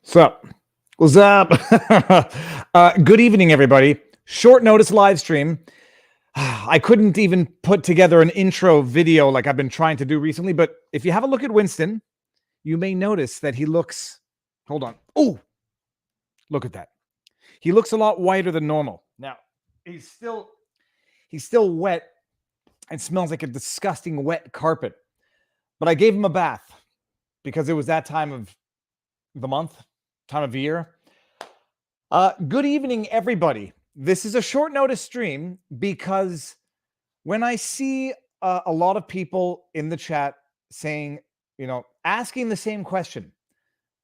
What's up? Good evening, everybody. Short notice live stream. I couldn't even put together an intro video like I've been trying to do recently, but if you have a look at Winston, you may notice that he looks, hold on. Oh, look at that. He looks a lot whiter than normal. Now, he's still wet and smells like a disgusting wet carpet. But I gave him a bath because it was that time of the month, time of year. Good evening, everybody. This is a short notice stream because when I see a lot of people in the chat saying, asking the same question,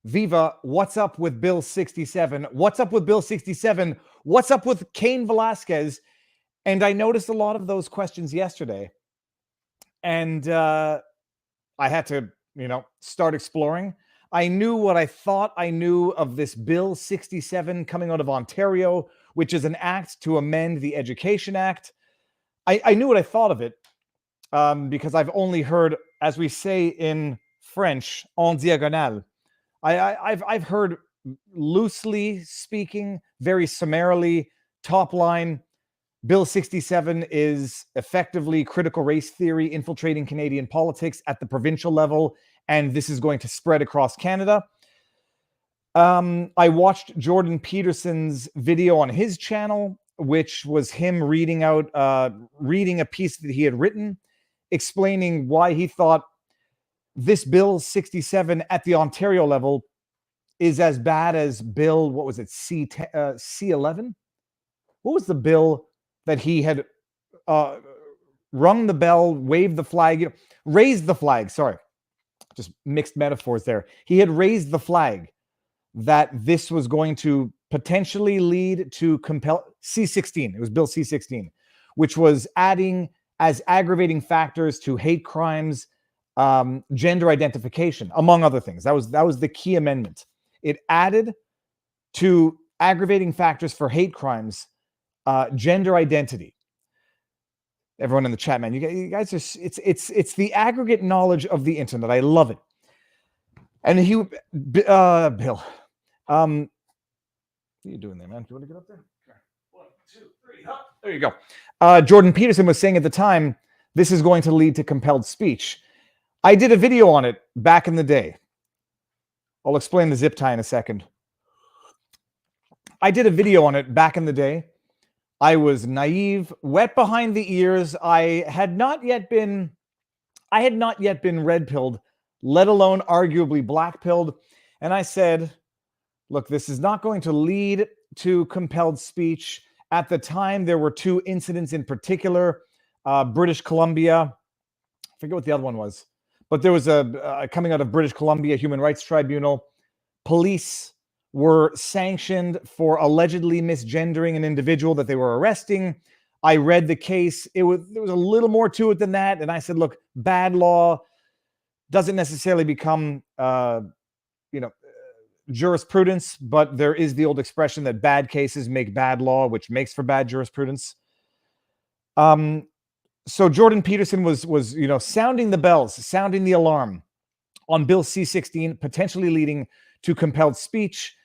Viva, what's up with Bill 67? What's up with Bill 67? What's up with Cain Velasquez? And I noticed a lot of those questions yesterday. And I had to, start exploring. I knew what I thought I knew of this Bill 67 coming out of Ontario, which is an act to amend the Education Act. I knew what I thought of it because I've only heard, as we say in French, en diagonale. I've heard, loosely speaking, very summarily, top line, Bill 67 is effectively critical race theory infiltrating Canadian politics at the provincial level, and this is going to spread across Canada. I watched Jordan Peterson's video on his channel, which was him reading a piece that he had written, explaining why he thought this Bill 67 at the Ontario level is as bad as Bill, what was it, C11? What was the bill that he had rung the bell, waved the flag, raised the flag, sorry. Just mixed metaphors there. He had raised the flag that this was going to potentially lead to compel C16. It was Bill C16, which was adding as aggravating factors to hate crimes, gender identification, among other things. That was the key amendment. It added to aggravating factors for hate crimes, gender identity. Everyone in the chat, man, you guys are, it's the aggregate knowledge of the internet. I love it. And Bill, what are you doing there, man? Do you want to get up there? 1, 2, 3, up. There you go. Jordan Peterson was saying at the time, this is going to lead to compelled speech. I did a video on it back in the day. I'll explain the zip tie in a second. I did a video on it back in the day. I was naive, wet behind the ears. I had not yet been red-pilled, let alone arguably black-pilled. And I said, look, this is not going to lead to compelled speech. At the time, there were 2 incidents in particular. British Columbia, I forget what the other one was, but there was a coming out of British Columbia Human Rights Tribunal. Police were sanctioned for allegedly misgendering an individual that they were arresting. I read the case. There was a little more to it than that. And I said, look, bad law doesn't necessarily become, jurisprudence, but there is the old expression that bad cases make bad law, which makes for bad jurisprudence. So Jordan Peterson was sounding the bells, sounding the alarm on Bill C-16, potentially leading to compelled speech.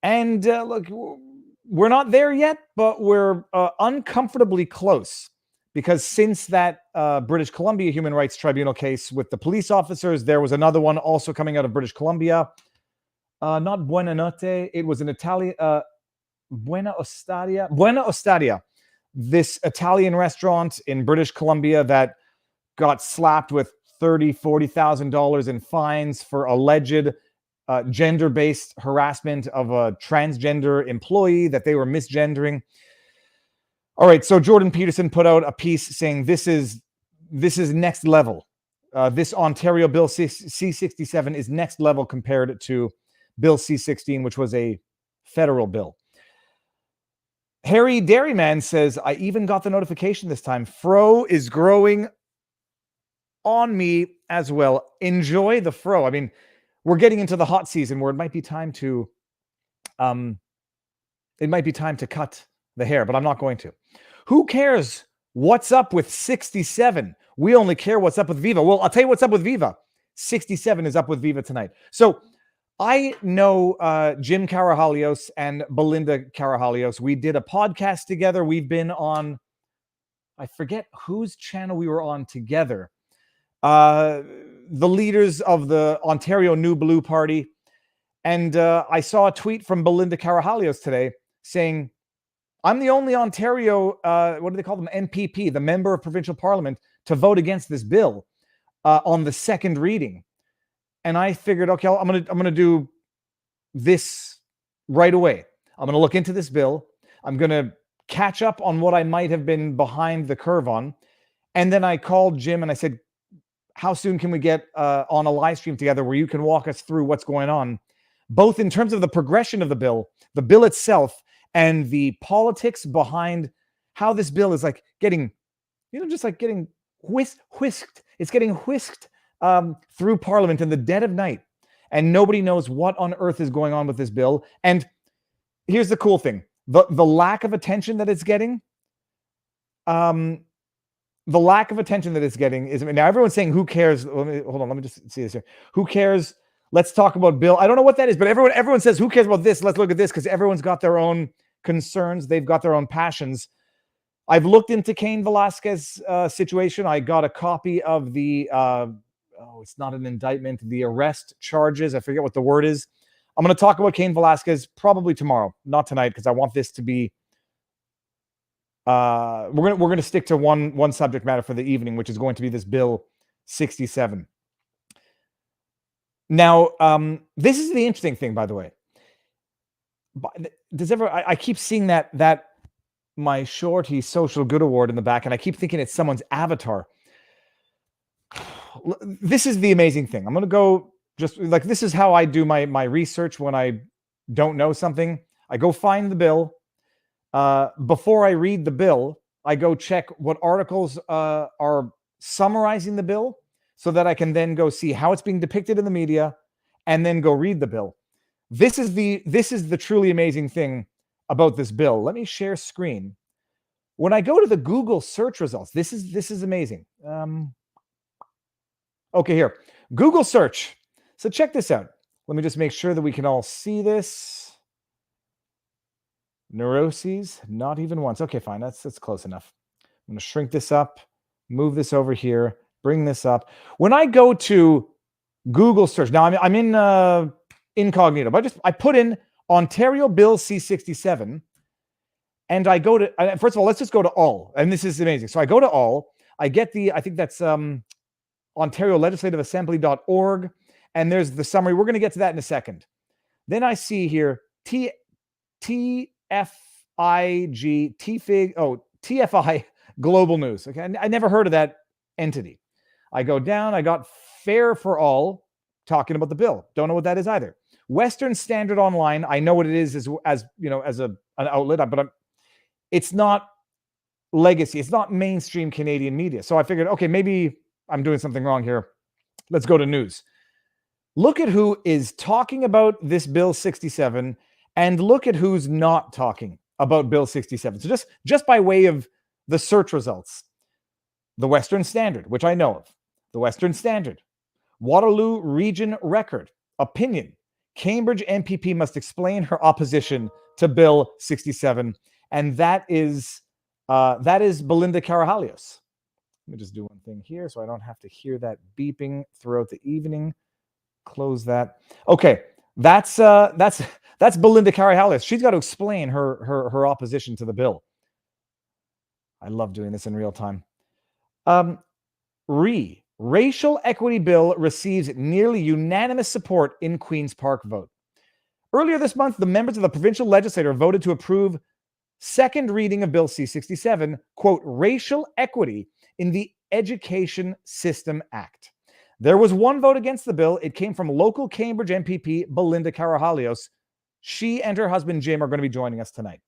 And look, we're not there yet, but we're uncomfortably close, because since that British Columbia Human Rights Tribunal case with the police officers, there was another one also coming out of British Columbia. Not Buona Notte. It was an Italian, Buena Ostadia, this Italian restaurant in British Columbia that got slapped with $30,000-$40,000 in fines for alleged gender-based harassment of a transgender employee that they were misgendering. All right, so Jordan Peterson put out a piece saying this is next level. This Ontario Bill C-67 is next level compared to Bill C-16, which was a federal bill. Harry Dairyman says, I even got the notification this time. Fro is growing on me as well. Enjoy the fro. I mean, we're getting into the hot season where it might be time to cut the hair, but I'm not going to. Who cares what's up with 67? We only care what's up with Viva. Well, I'll tell you what's up with Viva. 67 is up with Viva tonight. So I know Jim Karahalios and Belinda Karahalios. We did a podcast together. We've been on, I forget whose channel we were on together. The leaders of the Ontario New Blue Party. And I saw a tweet from Belinda Karahalios today saying, I'm the only Ontario, what do they call them? MPP, the Member of Provincial Parliament, to vote against this bill on the second reading. And I figured, okay, I'm gonna do this right away. I'm gonna look into this bill. I'm gonna catch up on what I might have been behind the curve on. And then I called Jim and I said, how soon can we get on a live stream together where you can walk us through what's going on, both in terms of the progression of the bill itself, and the politics behind how this bill is like getting, just like getting whisked. It's getting whisked through Parliament in the dead of night, and nobody knows what on earth is going on with this bill. And here's the cool thing: the lack of attention that it's getting. The lack of attention that it's getting is, now everyone's saying, who cares? Hold on, let me just see this here. Who cares? Let's talk about bill. I don't know what that is, but everyone says, who cares about this? Let's look at this, because everyone's got their own concerns. They've got their own passions. I've looked into Cain Velasquez situation. I got a copy of the, it's not an indictment, the arrest charges. I forget what the word is. I'm going to talk about Cain Velasquez probably tomorrow, not tonight, because I want this to be, we're going to stick to one subject matter for the evening, which is going to be this bill 67. Now, this is the interesting thing, by the way. I keep seeing that my Shorty Social Good Award in the back, and I keep thinking it's someone's avatar. This is the amazing thing. I'm going to go just like, this is how I do my research when I don't know something. I go find the bill. Before I read the bill, I go check what articles are summarizing the bill, so that I can then go see how it's being depicted in the media, and then go read the bill. This is the truly amazing thing about this bill. Let me share screen. When I go to the Google search results, this is amazing. Okay, here, Google search. So check this out. Let me just make sure that we can all see this. Neuroses, not even once. Okay, fine. That's close enough. I'm going to shrink this up, move this over here, bring this up. When I go to Google search, now I'm in incognito, but I put in Ontario Bill C67, and I go to, first of all, let's just go to all. And this is amazing. So I go to all. I get I think that's Ontario Legislative Assembly.org, and there's the summary. We're going to get to that in a second. Then I see here TFIG, TFI Global News. Okay, I never heard of that entity. I go down. I got Fair for All talking about the bill. Don't know what that is either. Western Standard Online. I know what it is as an outlet, but it's not legacy. It's not mainstream Canadian media. So I figured, okay, maybe I'm doing something wrong here. Let's go to news. Look at who is talking about this Bill 67, and look at who's not talking about Bill 67. So just by way of the search results, the Western Standard, which I know of, the Western Standard, Waterloo Region Record, Opinion, Cambridge MPP must explain her opposition to Bill 67, and that is Belinda Karahalios. Let me just do one thing here so I don't have to hear that beeping throughout the evening. Close that. Okay, that's Belinda Karahalios. She's got to explain her opposition to the bill. I love doing this in real time. Racial equity bill receives nearly unanimous support in Queen's Park vote. Earlier this month, the members of the provincial legislature voted to approve second reading of Bill C-67, quote, racial equity in the Education System Act. There was one vote against the bill. It came from local Cambridge MPP Belinda Karahalios. She and her husband Jim are going to be joining us tonight.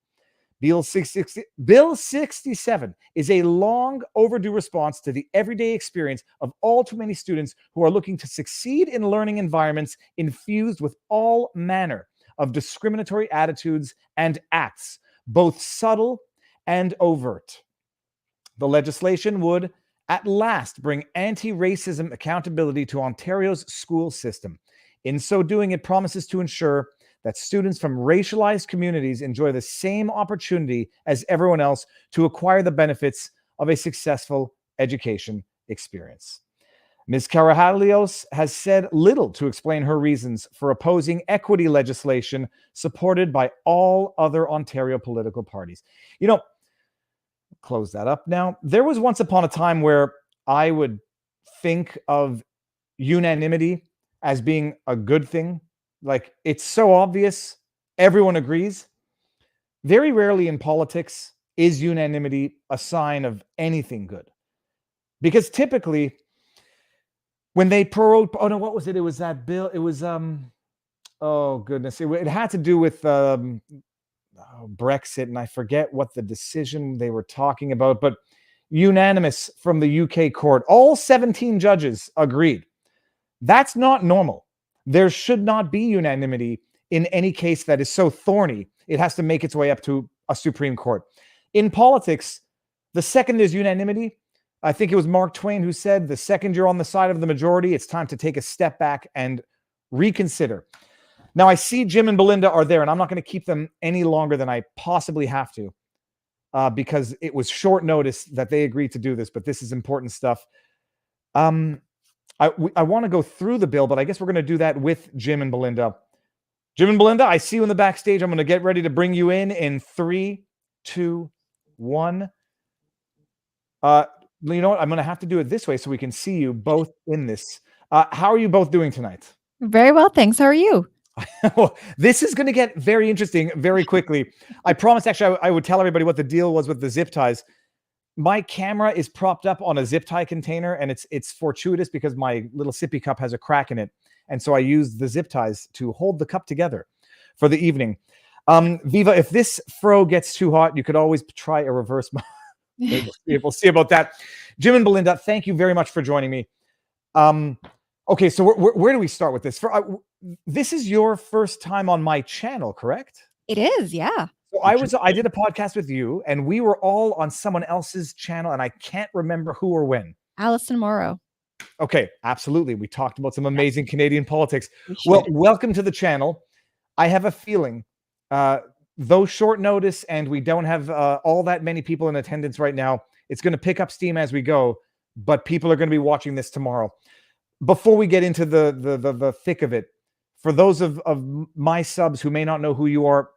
Bill 67 is a long overdue response to the everyday experience of all too many students who are looking to succeed in learning environments infused with all manner of discriminatory attitudes and acts, both subtle and overt. The legislation would at last bring anti-racism accountability to Ontario's school system. In so doing, it promises to ensure that students from racialized communities enjoy the same opportunity as everyone else to acquire the benefits of a successful education experience. Ms. Karahalios has said little to explain her reasons for opposing equity legislation supported by all other Ontario political parties. You know, close that up now. There was once upon a time where I would think of unanimity as being a good thing. Like, it's so obvious, everyone agrees. Very rarely in politics is unanimity a sign of anything good. Because typically, when they what was it? It was that bill. It was, oh goodness. It had to do with Brexit, and I forget what the decision they were talking about, but unanimous from the UK court. All 17 judges agreed. That's not normal. There should not be unanimity in any case that is so thorny. It has to make its way up to a Supreme Court. In politics, the second there's unanimity, I think it was Mark Twain who said, the second you're on the side of the majority, it's time to take a step back and reconsider. Now, I see Jim and Belinda are there, and I'm not going to keep them any longer than I possibly have to, because it was short notice that they agreed to do this, but this is important stuff. I want to go through the bill, but I guess we're going to do that with Jim and Belinda. Jim and Belinda, I see you in the backstage. I'm going to get ready to bring you in 3, 2, 1. You know what? I'm going to have to do it this way so we can see you both in this. How are you both doing tonight? Very well, thanks. How are you? This is going to get very interesting very quickly. I promised, actually, I would tell everybody what the deal was with the zip ties. My camera is propped up on a zip tie container, and it's fortuitous because my little sippy cup has a crack in it. And so I use the zip ties to hold the cup together for the evening. Viva, if this fro gets too hot, you could always try a reverse. We'll see about that. Jim and Belinda, thank you very much for joining me. Okay, so where do we start with this? This is your first time on my channel, correct? It is, yeah. So I did a podcast with you, and we were all on someone else's channel, and I can't remember who or when. Alison Morrow. Okay, absolutely. We talked about some amazing Canadian politics. Well, welcome to the channel. I have a feeling, though short notice, and we don't have all that many people in attendance right now, it's going to pick up steam as we go, but people are going to be watching this tomorrow. Before we get into the thick of it, for those of my subs who may not know who you are,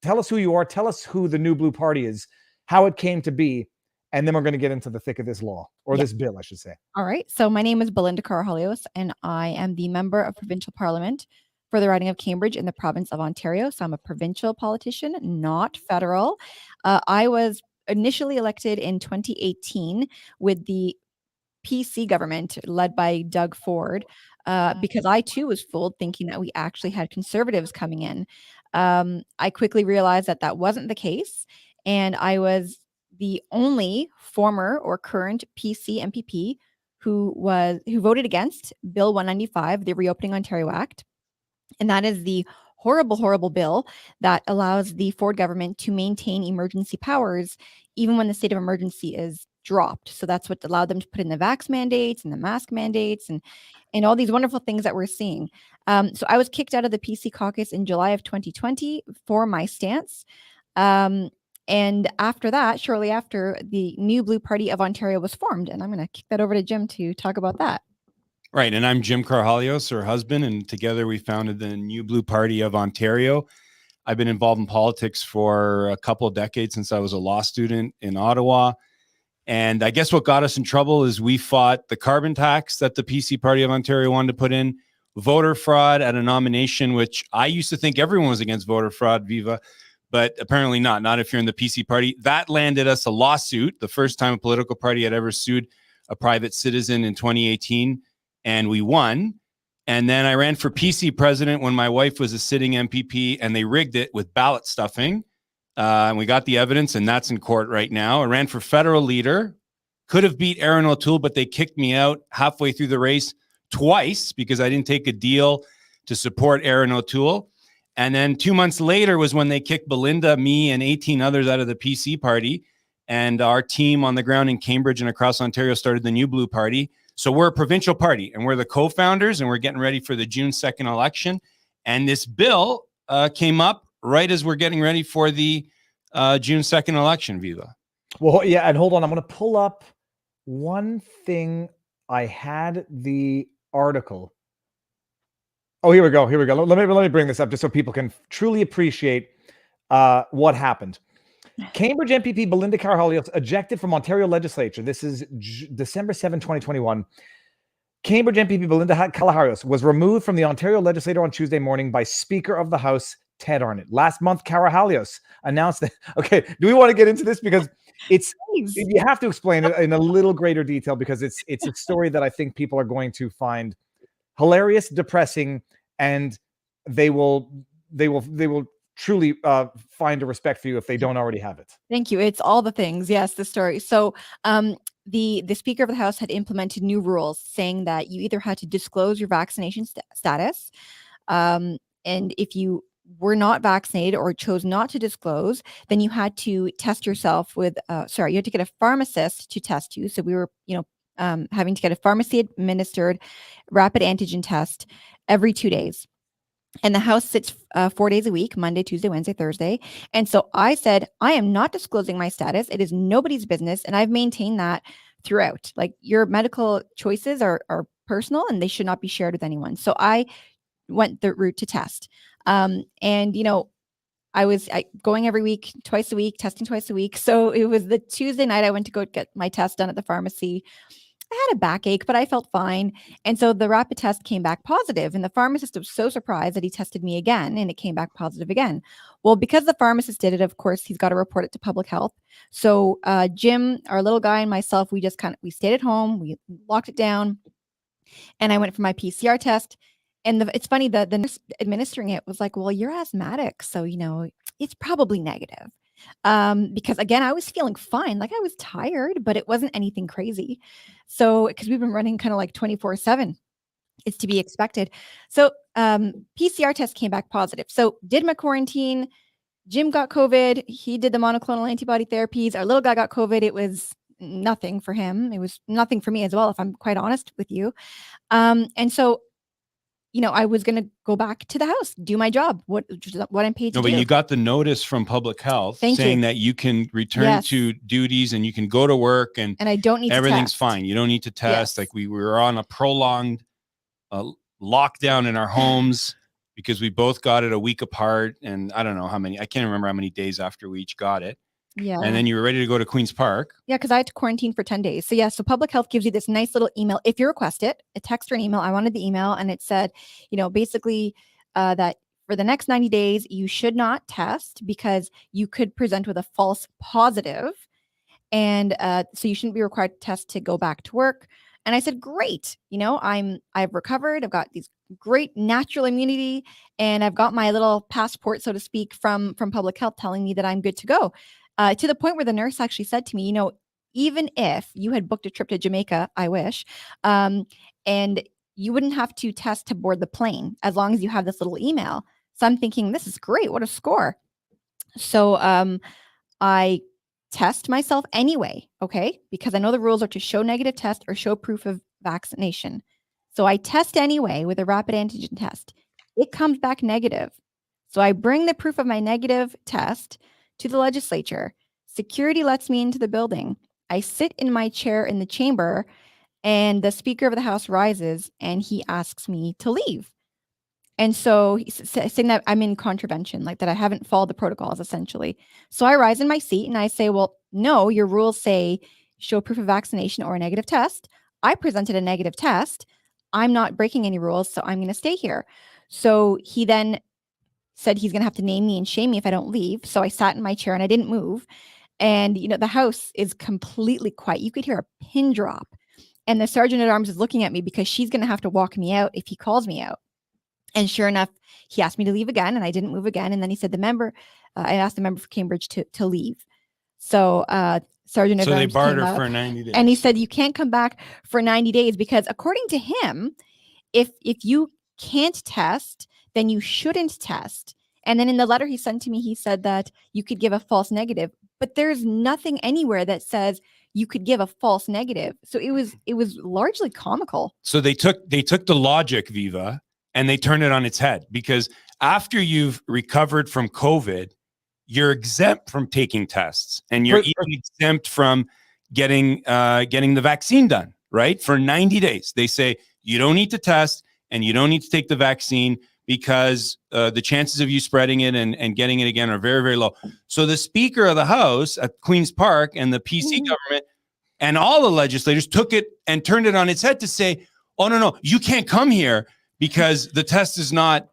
tell us who you are, tell us who the New Blue Party is, how it came to be, and then we're going to get into the thick of this law, or this bill, I should say. All right. So my name is Belinda Karahalios, and I am the member of provincial parliament for the riding of Cambridge in the province of Ontario. So I'm a provincial politician, not federal. I was initially elected in 2018 with the PC government led by Doug Ford, because I too was fooled thinking that we actually had conservatives coming in. I quickly realized that that wasn't the case, and I was the only former or current PC MPP who voted against Bill 195, the Reopening Ontario Act, and that is the horrible, horrible bill that allows the Ford government to maintain emergency powers even when the state of emergency is dropped. So that's what allowed them to put in the vax mandates and the mask mandates and all these wonderful things that we're seeing. So I was kicked out of the PC caucus in July of 2020 for my stance. And after that, shortly after, the New Blue Party of Ontario was formed. And I'm going to kick that over to Jim to talk about that. Right. And I'm Jim Karahalios, her husband, and together we founded the New Blue Party of Ontario. I've been involved in politics for a couple of decades since I was a law student in Ottawa. And I guess what got us in trouble is we fought the carbon tax that the PC Party of Ontario wanted to put in, voter fraud at a nomination, which I used to think everyone was against voter fraud, Viva, but apparently not if you're in the PC Party. That landed us a lawsuit, the first time a political party had ever sued a private citizen in 2018, and we won. And then I ran for PC president when my wife was a sitting MPP, and they rigged it with ballot stuffing. And we got the evidence, and that's in court right now. I ran for federal leader, could have beat Erin O'Toole, but they kicked me out halfway through the race twice because I didn't take a deal to support Erin O'Toole. And then 2 months later was when they kicked Belinda, me, and 18 others out of the PC party. And our team on the ground in Cambridge and across Ontario started the New Blue Party. So we're a provincial party, and we're the co-founders, and we're getting ready for the June 2nd election. And this bill came up right as we're getting ready for the June 2nd election, Viva. Well, yeah, and hold on. I'm going to pull up one thing. I had the article. Oh, here we go. Here we go. Let me bring this up just so people can truly appreciate what happened. Cambridge MPP Belinda Karahalios ejected from Ontario legislature. This is December 7, 2021. Cambridge MPP Belinda Karahalios was removed from the Ontario legislature on Tuesday morning by Speaker of the House Ted Arnott. Last month, Karahalios announced that. Okay, do we want to get into this because you have to explain it in a little greater detail because it's a story that I think people are going to find hilarious, depressing, and they will truly find a respect for you if they don't already have it. Thank you. It's all the things. Yes, the story. So the Speaker of the House had implemented new rules saying that you either had to disclose your vaccination status, and if you were not vaccinated or chose not to disclose, then you had to test yourself with, you had to get a pharmacist to test you. So we were, having to get a pharmacy administered rapid antigen test every 2 days. And the House sits 4 days a week, Monday, Tuesday, Wednesday, Thursday. And so I said, I am not disclosing my status. It is nobody's business. And I've maintained that throughout. Like, your medical choices are personal and they should not be shared with anyone. So I went the route to test. And, I was going every week, twice a week, testing twice a week. So it was the Tuesday night I went to go get my test done at the pharmacy. I had a backache, but I felt fine. And so the rapid test came back positive. And the pharmacist was so surprised that he tested me again and it came back positive again. Well, because the pharmacist did it, of course, he's got to report it to public health. So Jim, our little guy, and myself, we stayed at home. We locked it down. And I went for my PCR test. And it's funny, the nurse administering it was like, well, you're asthmatic. So, it's probably negative. Because again, I was feeling fine. Like, I was tired, but it wasn't anything crazy. So, because we've been running kind of like 24/7, it's to be expected. So, PCR test came back positive. So did my quarantine. Jim got COVID. He did the monoclonal antibody therapies. Our little guy got COVID. It was nothing for him. It was nothing for me as well, if I'm quite honest with you. And so, I was going to go back to the house, do my job, what I'm paid to do. No, but you got the notice from public health saying that you can return to duties and you can go to work and I don't need everything's to test. fine. You don't need to test. Like, we were on a prolonged lockdown in our homes because we both got it a week apart. And I don't know how many, I can't remember how many days after we each got it. Yeah. And then you were ready to go to Queen's Park. Yeah, because I had to quarantine for 10 days. So so public health gives you this nice little email. If you request it, a text or an email, I wanted the email. And it said, basically that for the next 90 days, you should not test because you could present with a false positive. And so you shouldn't be required to test to go back to work. And I said, great. I've recovered. I've got these great natural immunity. And I've got my little passport, so to speak, from public health telling me that I'm good to go. To the point where the nurse actually said to me, even if you had booked a trip to Jamaica, I wish, and you wouldn't have to test to board the plane as long as you have this little email. So I'm thinking, this is great. What a score. So I test myself anyway, okay? Because I know the rules are to show negative test or show proof of vaccination. So I test anyway with a rapid antigen test. It comes back negative. So I bring the proof of my negative test to the legislature. Security lets me into the building. I sit in my chair in the chamber and the Speaker of the House rises and he asks me to leave. And so he's saying that I'm in contravention, like that I haven't followed the protocols essentially. So I rise in my seat and I say, well, no, your rules say show proof of vaccination or a negative test. I presented a negative test. I'm not breaking any rules, so I'm going to stay here. So he then said he's going to have to name me and shame me if I don't leave. So I sat in my chair and I didn't move. And, the house is completely quiet. You could hear a pin drop. And the sergeant at arms is looking at me because she's going to have to walk me out if he calls me out. And sure enough, he asked me to leave again and I didn't move again. And then he said I asked the member for Cambridge to leave. So Sergeant at arms they barred came her up, for 90 days. And he said, you can't come back for 90 days because according to him, if you can't test, then you shouldn't test. And then in the letter he sent to me, he said that you could give a false negative, but there's nothing anywhere that says you could give a false negative. So it was largely comical. So they took the logic, Viva, and they turned it on its head, because after you've recovered from COVID, you're exempt from taking tests, and you're even exempt from getting the vaccine done, right? For 90 days. They say you don't need to test and you don't need to take the vaccine, because the chances of you spreading it and getting it again are very, very low. So the Speaker of the House at Queen's Park and the PC government and all the legislators took it and turned it on its head to say, oh, no, you can't come here because the test is not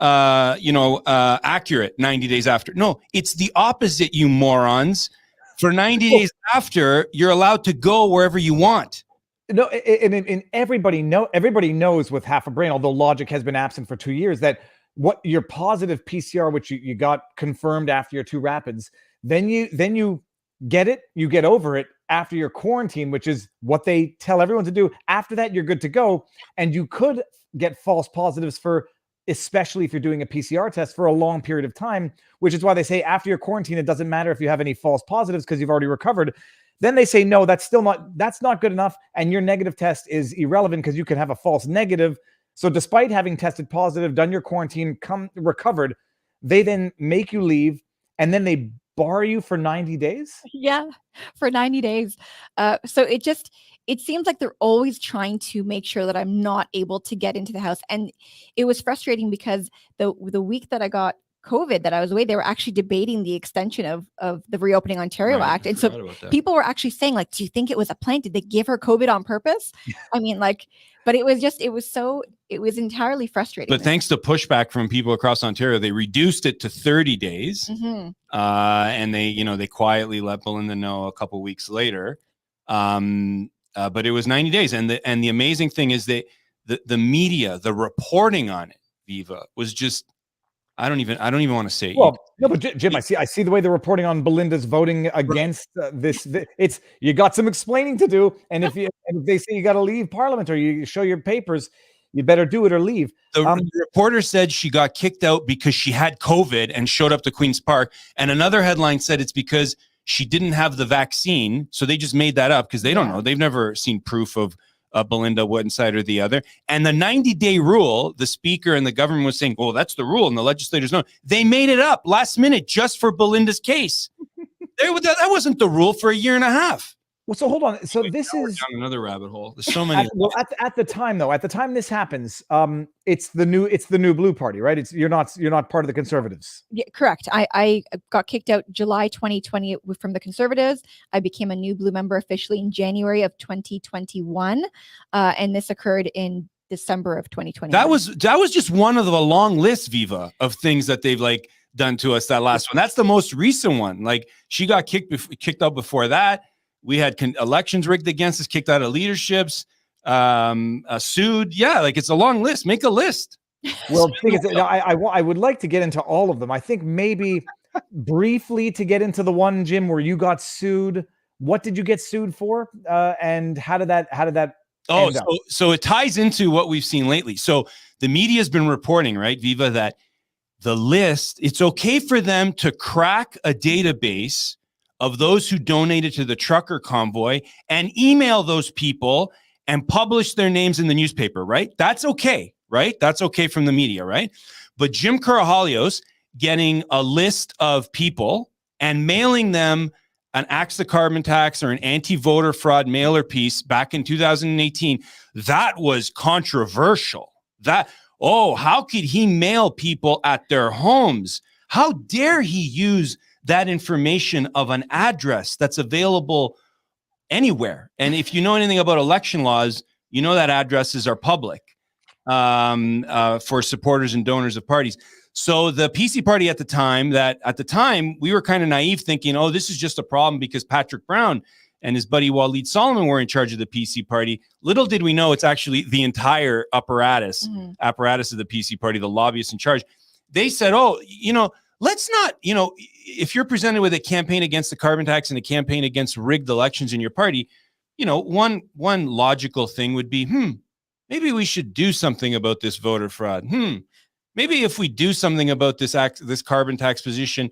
accurate 90 days after. No, it's the opposite, you morons. For 90 days after, you're allowed to go wherever you want. No, and everybody knows with half a brain, although logic has been absent for 2 years, that what your positive PCR, which you got confirmed after your 2 rapids, then you get it, you get over it after your quarantine, which is what they tell everyone to do. After that, you're good to go. And you could get false positives especially if you're doing a PCR test for a long period of time, which is why they say after your quarantine, it doesn't matter if you have any false positives because you've already recovered. Then they say, no, that's not good enough. And your negative test is irrelevant because you can have a false negative. So despite having tested positive, done your quarantine, recovered, they then make you leave, and then they bar you for 90 days? Yeah, for 90 days. So it seems like they're always trying to make sure that I'm not able to get into the house. And it was frustrating because the week that I got COVID, that I was away, they were actually debating the extension of the Reopening Ontario Act. And so people were actually saying, like, do you think it was a plant? Did they give her COVID on purpose? I mean, like, but it was entirely frustrating. But thanks to pushback from people across Ontario, they reduced it to 30 days. And they quietly let Belinda know a couple weeks later. But it was 90 days. And the amazing thing is that the media, the reporting on it, Viva, was just, I don't even want to say it. Well, no, but Jim, I see the way they're reporting on Belinda's voting against this. It's, you got some explaining to do, and if they say you got to leave Parliament or you show your papers, you better do it or leave. The reporter said she got kicked out because she had COVID and showed up to Queen's Park, and another headline said it's because she didn't have the vaccine. So they just made that up because they don't know. They've never seen proof of Belinda one side or the other. And the 90-day rule, the Speaker and the government was saying, well, that's the rule. And the legislators know. They made it up last minute just for Belinda's case. That wasn't the rule for a year and a half. Well, so hold on. So this is down another rabbit hole. There's so many. At the time this happens, it's the new Blue Party, right? You're not part of the Conservatives. Yeah, correct. I got kicked out July 2020 from the Conservatives. I became a new Blue member officially in January of 2021, and this occurred in December of 2020. That was just one of the long list, Viva, of things that they've done to us. That last one, that's the most recent one. She got kicked out before that. We had elections rigged against us, kicked out of leaderships, sued. Yeah, it's a long list. Make a list. Well, the thing is, I would like to get into all of them. I think maybe briefly to get into the one, Jim, where you got sued. What did you get sued for? And how did that end up? So it ties into what we've seen lately. So the media has been reporting, right, Viva, that the list, it's okay for them to crack a database of those who donated to the trucker convoy and email those people and publish their names in the newspaper, right? That's okay, right? That's okay from the media, right? But Jim Karahalios getting a list of people and mailing them an Axe the Carbon Tax or an anti-voter fraud mailer piece back in 2018, that was controversial. How could he mail people at their homes? How dare he use that information of an address that's available anywhere? And if you know anything about election laws, you know that addresses are public for supporters and donors of parties. So the PC party at the time, we were kind of naive thinking, oh, this is just a problem because Patrick Brown and his buddy Waleed Solomon were in charge of the PC party. Little did we know it's actually the entire apparatus of the PC party, the lobbyists in charge. They said, let's not, if you're presented with a campaign against the carbon tax and a campaign against rigged elections in your party, one logical thing would be, maybe we should do something about this voter fraud. Maybe if we do something about this carbon tax position,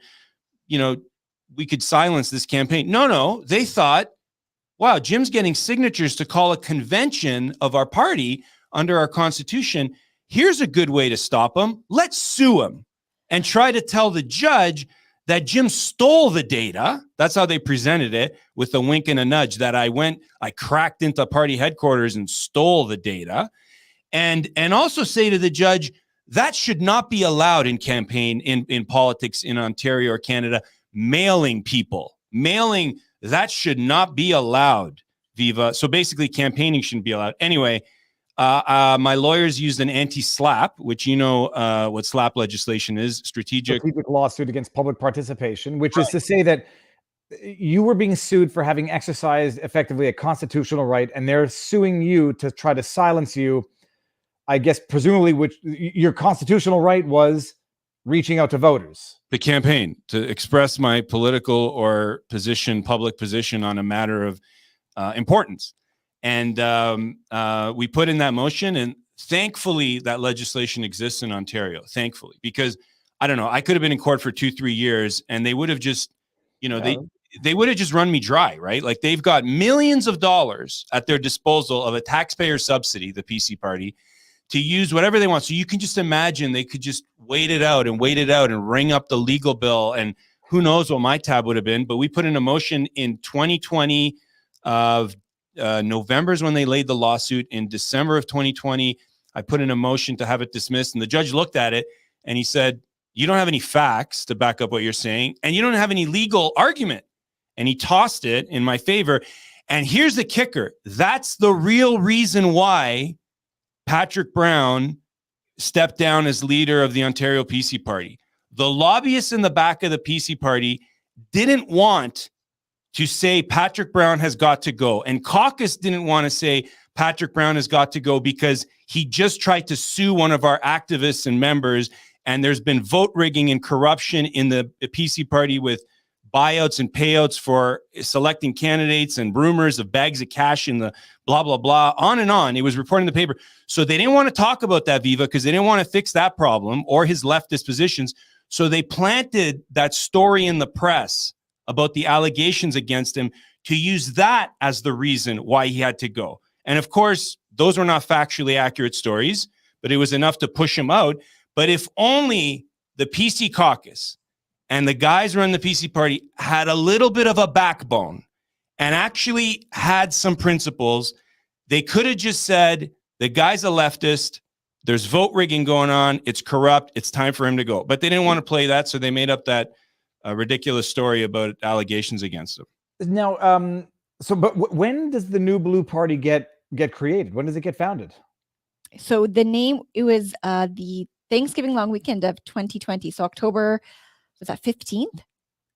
we could silence this campaign. No, they thought wow, Jim's getting signatures to call a convention of our party under our constitution. Here's a good way to stop him. Let's sue him and try to tell the judge that Jim stole the data. That's how they presented it, with a wink and a nudge, that I cracked into party headquarters and stole the data. And also say to the judge, that should not be allowed in campaign, in politics in Ontario or Canada. Mailing, that should not be allowed, Viva. So basically campaigning shouldn't be allowed. Anyway, my lawyers used an anti-SLAPP, which what SLAPP legislation is, strategic lawsuit against public participation, which is to say that you were being sued for having exercised effectively a constitutional right, and they're suing you to try to silence you. I guess presumably, which your constitutional right was reaching out to voters. The campaign, to express my political or public position on a matter of importance. And we put in that motion, and thankfully that legislation exists in Ontario, thankfully, because I don't know, I could have been in court for 2-3 years and they would have just, they would have just run me dry, right? Like, they've got millions of dollars at their disposal of a taxpayer subsidy, the PC party, to use whatever they want. So you can just imagine they could just wait it out and ring up the legal bill, and who knows what my tab would have been. But we put in a motion in 2020 of November is when they laid the lawsuit. In December of 2020, I put in a motion to have it dismissed, and the judge looked at it and he said, you don't have any facts to back up what you're saying, and you don't have any legal argument. And he tossed it in my favor. And here's the kicker. That's the real reason why Patrick Brown stepped down as leader of the Ontario PC party. The lobbyists in the back of the PC party didn't want to say Patrick Brown has got to go. And caucus didn't want to say Patrick Brown has got to go because he just tried to sue one of our activists and members. And there's been vote rigging and corruption in the PC party with buyouts and payouts for selecting candidates and rumors of bags of cash in the blah, blah, blah, on and on. It was reported in the paper. So they didn't want to talk about that, Viva, because they didn't want to fix that problem or his leftist positions. So they planted that story in the press about the allegations against him to use that as the reason why he had to go. And of course, those were not factually accurate stories, but it was enough to push him out. But if only the PC caucus and the guys who run the PC party had a little bit of a backbone and actually had some principles, they could have just said, the guy's a leftist, there's vote rigging going on, it's corrupt, it's time for him to go. But they didn't want to play that, so they made up that ridiculous story about allegations against him. Now, but when does the New Blue Party get created? When does it get founded? So the name, it was the Thanksgiving long weekend of 2020. So October, was that 15th?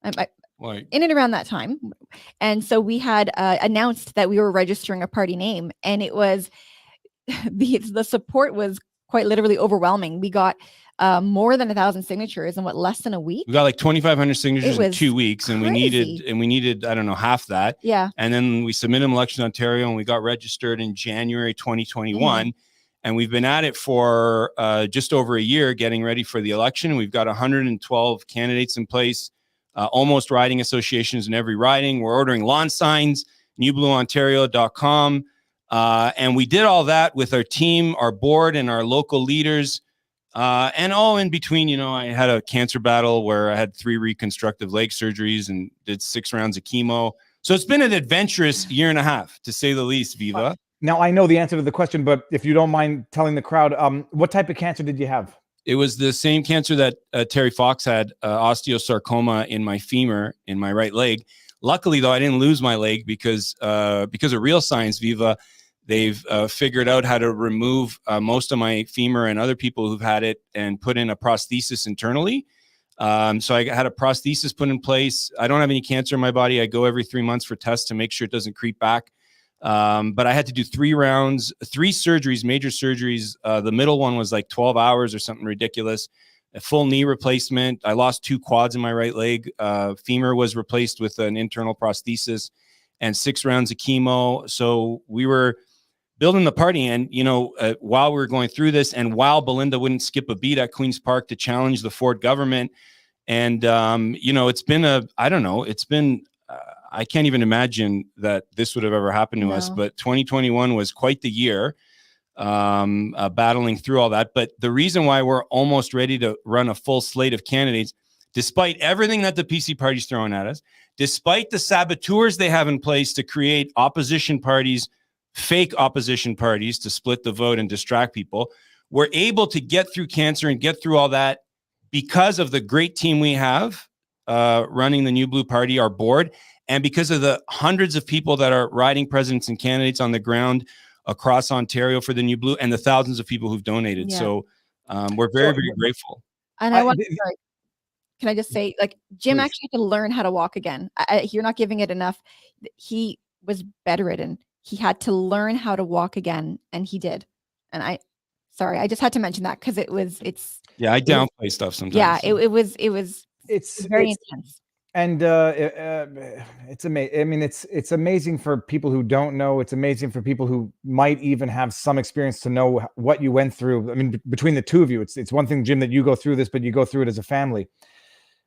In and around that time. And so we had announced that we were registering a party name, and it was the support was quite literally overwhelming. We got more than 1,000 signatures in less than a week. We got like 2,500 signatures in 2 weeks, and we needed I don't know, half that. Yeah. And then we submitted an election in Ontario, and we got registered in January 2021. Mm-hmm. And we've been at it for just over a year, getting ready for the election. We've got 112 candidates in place, almost riding associations in every riding. We're ordering lawn signs, newblueontario.com. And we did all that with our team, our board, and our local leaders. And all in between, I had a cancer battle where I had 3 reconstructive leg surgeries and did 6 rounds of chemo. So it's been an adventurous year and a half, to say the least, Viva. Now, I know the answer to the question, but if you don't mind telling the crowd, what type of cancer did you have? It was the same cancer that Terry Fox had, osteosarcoma in my femur, in my right leg. Luckily, though, I didn't lose my leg because of real science, Viva. They've figured out how to remove most of my femur and other people who've had it and put in a prosthesis internally. So I had a prosthesis put in place. I don't have any cancer in my body. I go every 3 months for tests to make sure it doesn't creep back. But I had to do 3 rounds, 3 surgeries, major surgeries. The middle one was like 12 hours or something ridiculous. A full knee replacement. I lost 2 quads in my right leg. Femur was replaced with an internal prosthesis and 6 rounds of chemo. So we were building the party. And, while we were going through this and while Belinda wouldn't skip a beat at Queen's Park to challenge the Ford government. And, it's been I can't even imagine that this would have ever happened to us. But 2021 was quite the year, battling through all that. But the reason why we're almost ready to run a full slate of candidates, despite everything that the PC party's throwing at us, despite the saboteurs they have in place to create opposition parties, fake opposition parties to split the vote and distract people, we're able to get through cancer and get through all that because of the great team we have running the New Blue Party, our board, and because of the hundreds of people that are riding presidents and candidates on the ground across Ontario for the New Blue, and the thousands of people who've donated. Yeah. So we're very, very grateful. And I want to, can I just say, like, Jim actually had to learn how to walk again. You're not giving it enough. He was bedridden. He had to learn how to walk again, and he did. And I just had to mention that because I downplay stuff sometimes. Yeah, it was very intense. And it's amazing. I mean, it's amazing for people who don't know. It's amazing for people who might even have some experience to know what you went through. I mean, between the two of you, it's one thing, Jim, that you go through this, but you go through it as a family.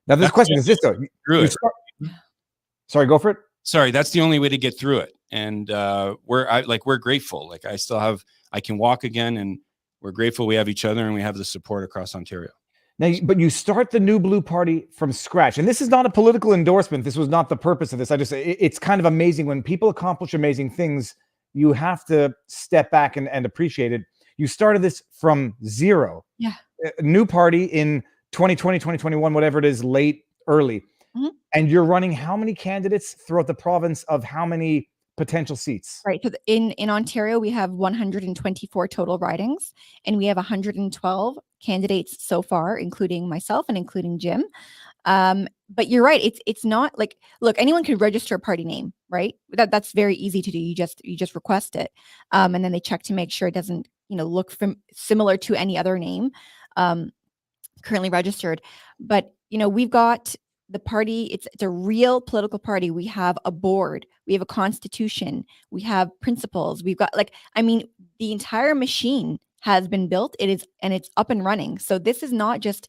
Now, this question is this though. Sorry, go for it. Sorry, that's the only way to get through it. And we're grateful. Like I can walk again, and we're grateful we have each other and we have the support across Ontario. Now, but you start the New Blue Party from scratch, and this is not a political endorsement. This was not the purpose of this. It's kind of amazing when people accomplish amazing things. You have to step back and appreciate it. You started this from zero. Yeah. A new party in 2020, 2021, whatever it is, early. Mm-hmm. And you're running how many candidates throughout the province of how many potential seats? Right. So in Ontario, we have 124 total ridings, and we have 112 candidates so far, including myself and including Jim. But you're right. It's not like, look, anyone could register a party name, right? That's very easy to do. You just request it. And then they check to make sure it doesn't, look similar to any other name currently registered. But, we've got the party. It's a real political party. We have a board, we have a constitution, we have principles. We've got the entire machine has been built. It's up and running. So this is not just,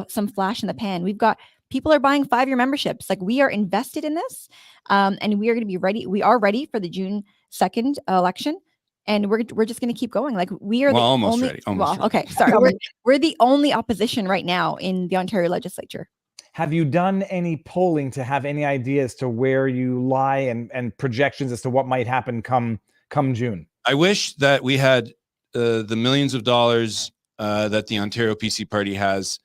some flash in the pan. We've got people are buying 5-year memberships. Like, we are invested in this. And we are going to be ready. We are ready for the June 2nd election. And we're just going to keep going. Like, we are almost ready. Okay. Sorry. We're the only opposition right now in the Ontario legislature. Have you done any polling to have any ideas to where you lie and projections as to what might happen come June? I wish that we had the millions of dollars that the Ontario PC party has.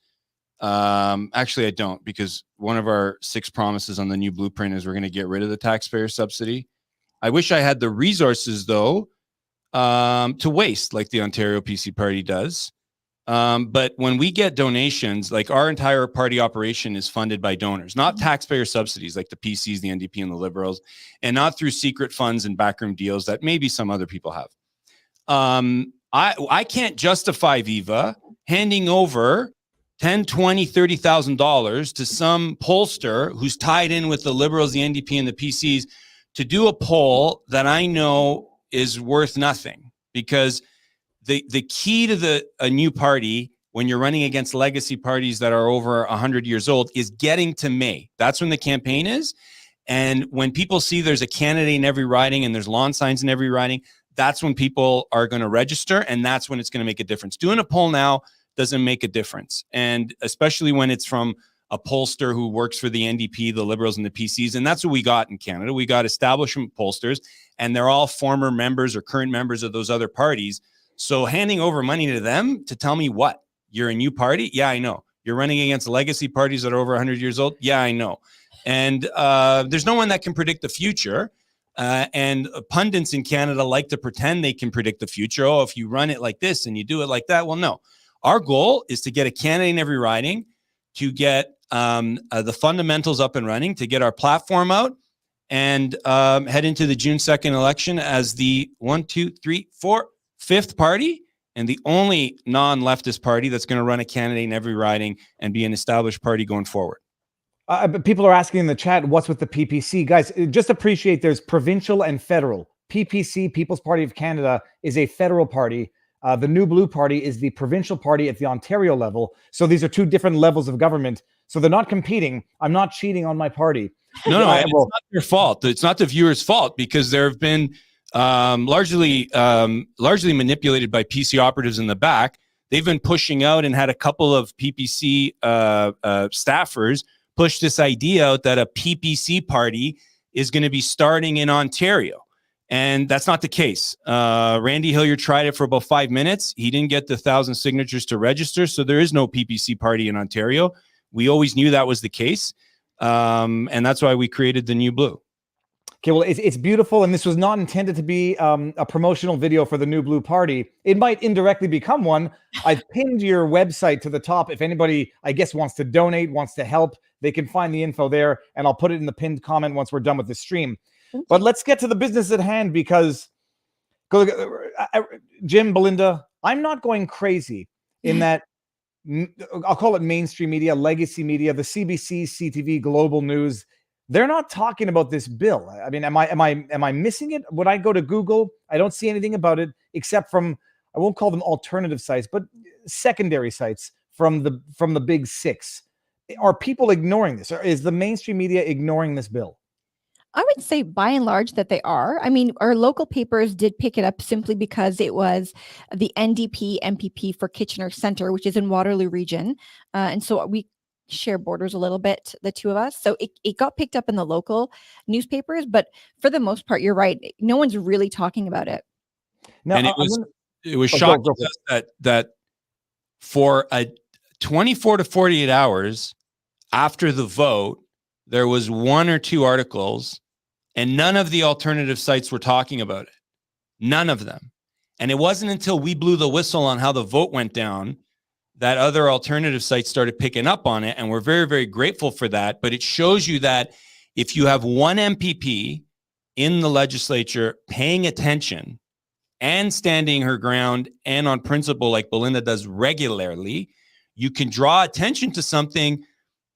Actually, I don't, because one of our 6 promises on the new blueprint is we're going to get rid of the taxpayer subsidy. I wish I had the resources, though, to waste like the Ontario PC party does. But when we get donations, like, our entire party operation is funded by donors, not taxpayer subsidies like the PCs, the NDP, and the Liberals, and not through secret funds and backroom deals that maybe some other people have. I can't justify Viva handing over $10,000, $20,000, $30,000 to some pollster who's tied in with the Liberals, the NDP, and the PCs to do a poll that I know is worth nothing, because the key to a new party, when you're running against legacy parties that are over 100 years old, is getting to May. That's when the campaign is. And when people see there's a candidate in every riding and there's lawn signs in every riding, that's when people are going to register, and that's when it's going to make a difference. Doing a poll now doesn't make a difference. And especially when it's from a pollster who works for the NDP, the Liberals, and the PCs. And that's what we got in Canada. We got establishment pollsters, and they're all former members or current members of those other parties. So handing over money to them to tell me what? You're a new party? Yeah, I know. You're running against legacy parties that are over 100 years old? Yeah, I know. And there's no one that can predict the future. And pundits in Canada like to pretend they can predict the future. Oh, if you run it like this and you do it like that. Well, no. Our goal is to get a candidate in every riding, to get the fundamentals up and running, to get our platform out, and head into the June 2nd election as the 5th party, and the only non-leftist party that's going to run a candidate in every riding and be an established party going forward. But people are asking in the chat, what's with the PPC? Guys, just appreciate there's provincial and federal. PPC, People's Party of Canada, is a federal party. The New Blue Party is the provincial party at the Ontario level. So these are 2 different levels of government. So they're not competing. I'm not cheating on my party. No, Yeah, it's not their fault. It's not the viewer's fault, because there have been largely manipulated by PC operatives in the back. They've been pushing out and had a couple of PPC staffers push this idea out that a PPC party is going to be starting in Ontario. And that's not the case. Randy Hilliard tried it for about 5 minutes. He didn't get the 1,000 signatures to register. So there is no PPC party in Ontario. We always knew that was the case. And that's why we created the New Blue. Okay, well, it's beautiful, and this was not intended to be a promotional video for the New Blue Party. It might indirectly become one. I've pinned your website to the top. If anybody, I guess, wants to donate, wants to help, they can find the info there, and I'll put it in the pinned comment once we're done with the stream. But let's get to the business at hand, because, Jim, Belinda, I'm not going crazy in that, I'll call it mainstream media, legacy media, the CBC, CTV, Global News. They're not talking about this bill. I mean, am I missing it? When I go to Google, I don't see anything about it except from, I won't call them alternative sites, but secondary sites from the big six. Are people ignoring this? Or is the mainstream media ignoring this bill? I would say by and large that they are. I mean, our local papers did pick it up simply because it was the NDP MPP for Kitchener Centre, which is in Waterloo region. And so we share borders a little bit, the two of us. So it got picked up in the local newspapers, but for the most part, you're right. No one's really talking about it. Now, and it was shocking to us that for a 24 to 48 hours after the vote, there was one or two articles, and none of the alternative sites were talking about it. None of them. And it wasn't until we blew the whistle on how the vote went down that other alternative sites started picking up on it. And we're very, very grateful for that. But it shows you that if you have one MPP in the legislature paying attention and standing her ground and on principle like Belinda does regularly, you can draw attention to something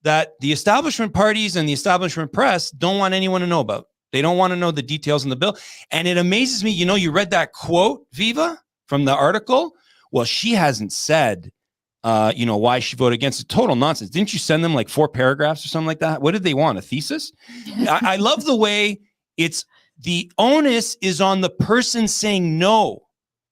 that the establishment parties and the establishment press don't want anyone to know about. They don't want to know the details in the bill. And it amazes me, you read that quote, Viva, from the article. Well, she hasn't said, why she voted against it. Total nonsense. Didn't you send them like 4 paragraphs or something like that? What did they want? A thesis? I love the way the onus is on the person saying no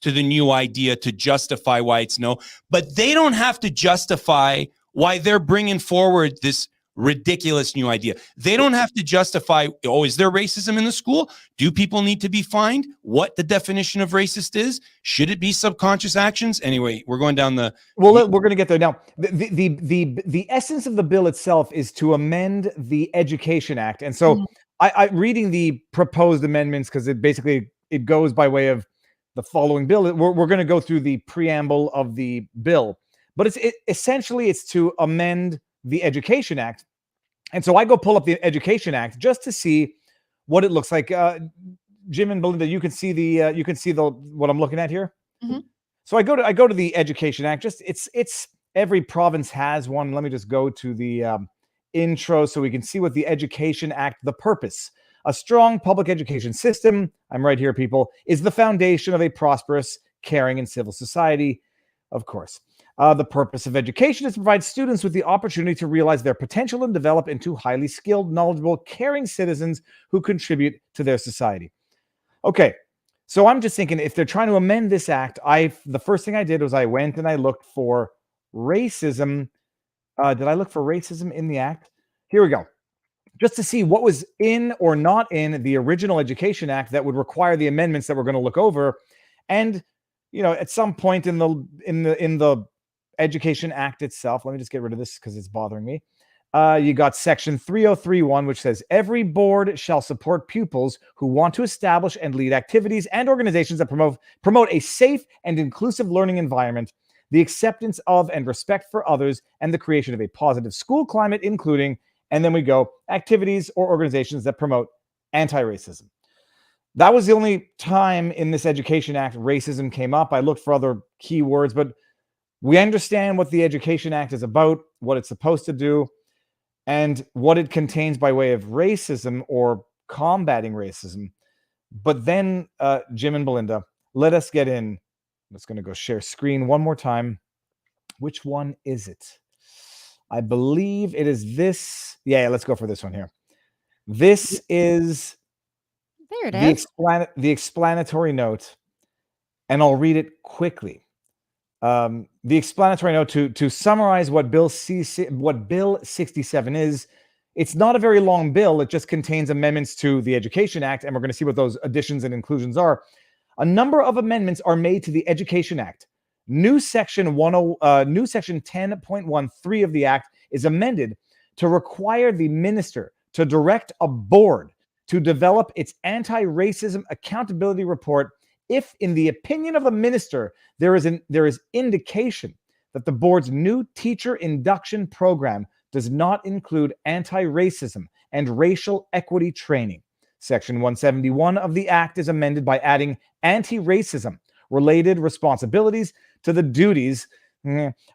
to the new idea to justify why it's no, but they don't have to justify why they're bringing forward this ridiculous new idea. They don't have to justify, is there racism in the school? Do people need to be fined? What the definition of racist is? Should it be subconscious actions? Anyway, we're going down the... Well, we're going to get there. Now, the essence of the bill itself is to amend the Education Act. And so I reading the proposed amendments, because it goes by way of the following bill. We're going to go through the preamble of the bill. But essentially it's to amend the Education Act. And so I go pull up the Education Act just to see what it looks like. Jim and Belinda, you can see what I'm looking at here. Mm-hmm. So I go to the Education Act. It's every province has one. Let me just go to the intro so we can see what the Education Act, the purpose. A strong public education system, I'm right here, people, is the foundation of a prosperous, caring, and civil society, of course. The purpose of education is to provide students with the opportunity to realize their potential and develop into highly skilled, knowledgeable, caring citizens who contribute to their society. Okay, so I'm just thinking, if they're trying to amend this act, the first thing I did was I went and I looked for racism. Did I look for racism in the act? Here we go. Just to see what was in or not in the original Education Act that would require the amendments that we're going to look over. And at some point in the Education Act itself, let me just get rid of this because it's bothering me. You got section 3031, which says every board shall support pupils who want to establish and lead activities and organizations that promote a safe and inclusive learning environment, the acceptance of and respect for others, and the creation of a positive school climate, including, and then we go, activities or organizations that promote anti-racism. That was the only time in this Education Act racism came up. I looked for other keywords, but we understand what the Education Act is about, what it's supposed to do, and what it contains by way of racism or combating racism. But then, Jim and Belinda, let us get in. I'm just going to go share screen one more time. Which one is it? I believe it is this. Yeah, let's go for this one here. This is There it is. the explanatory note, and I'll read it quickly. The explanatory note to summarize what Bill 67 is. It's not a very long bill. It just contains amendments to the Education Act, and we're going to see what those additions and inclusions are. A number of amendments are made to the Education Act. New section 10.13 of the Act is amended to require the minister to direct a board to develop its anti-racism accountability report if, in the opinion of the minister, there is indication that the board's new teacher induction program does not include anti-racism and racial equity training. Section 171 of the Act is amended by adding anti-racism related responsibilities to the duties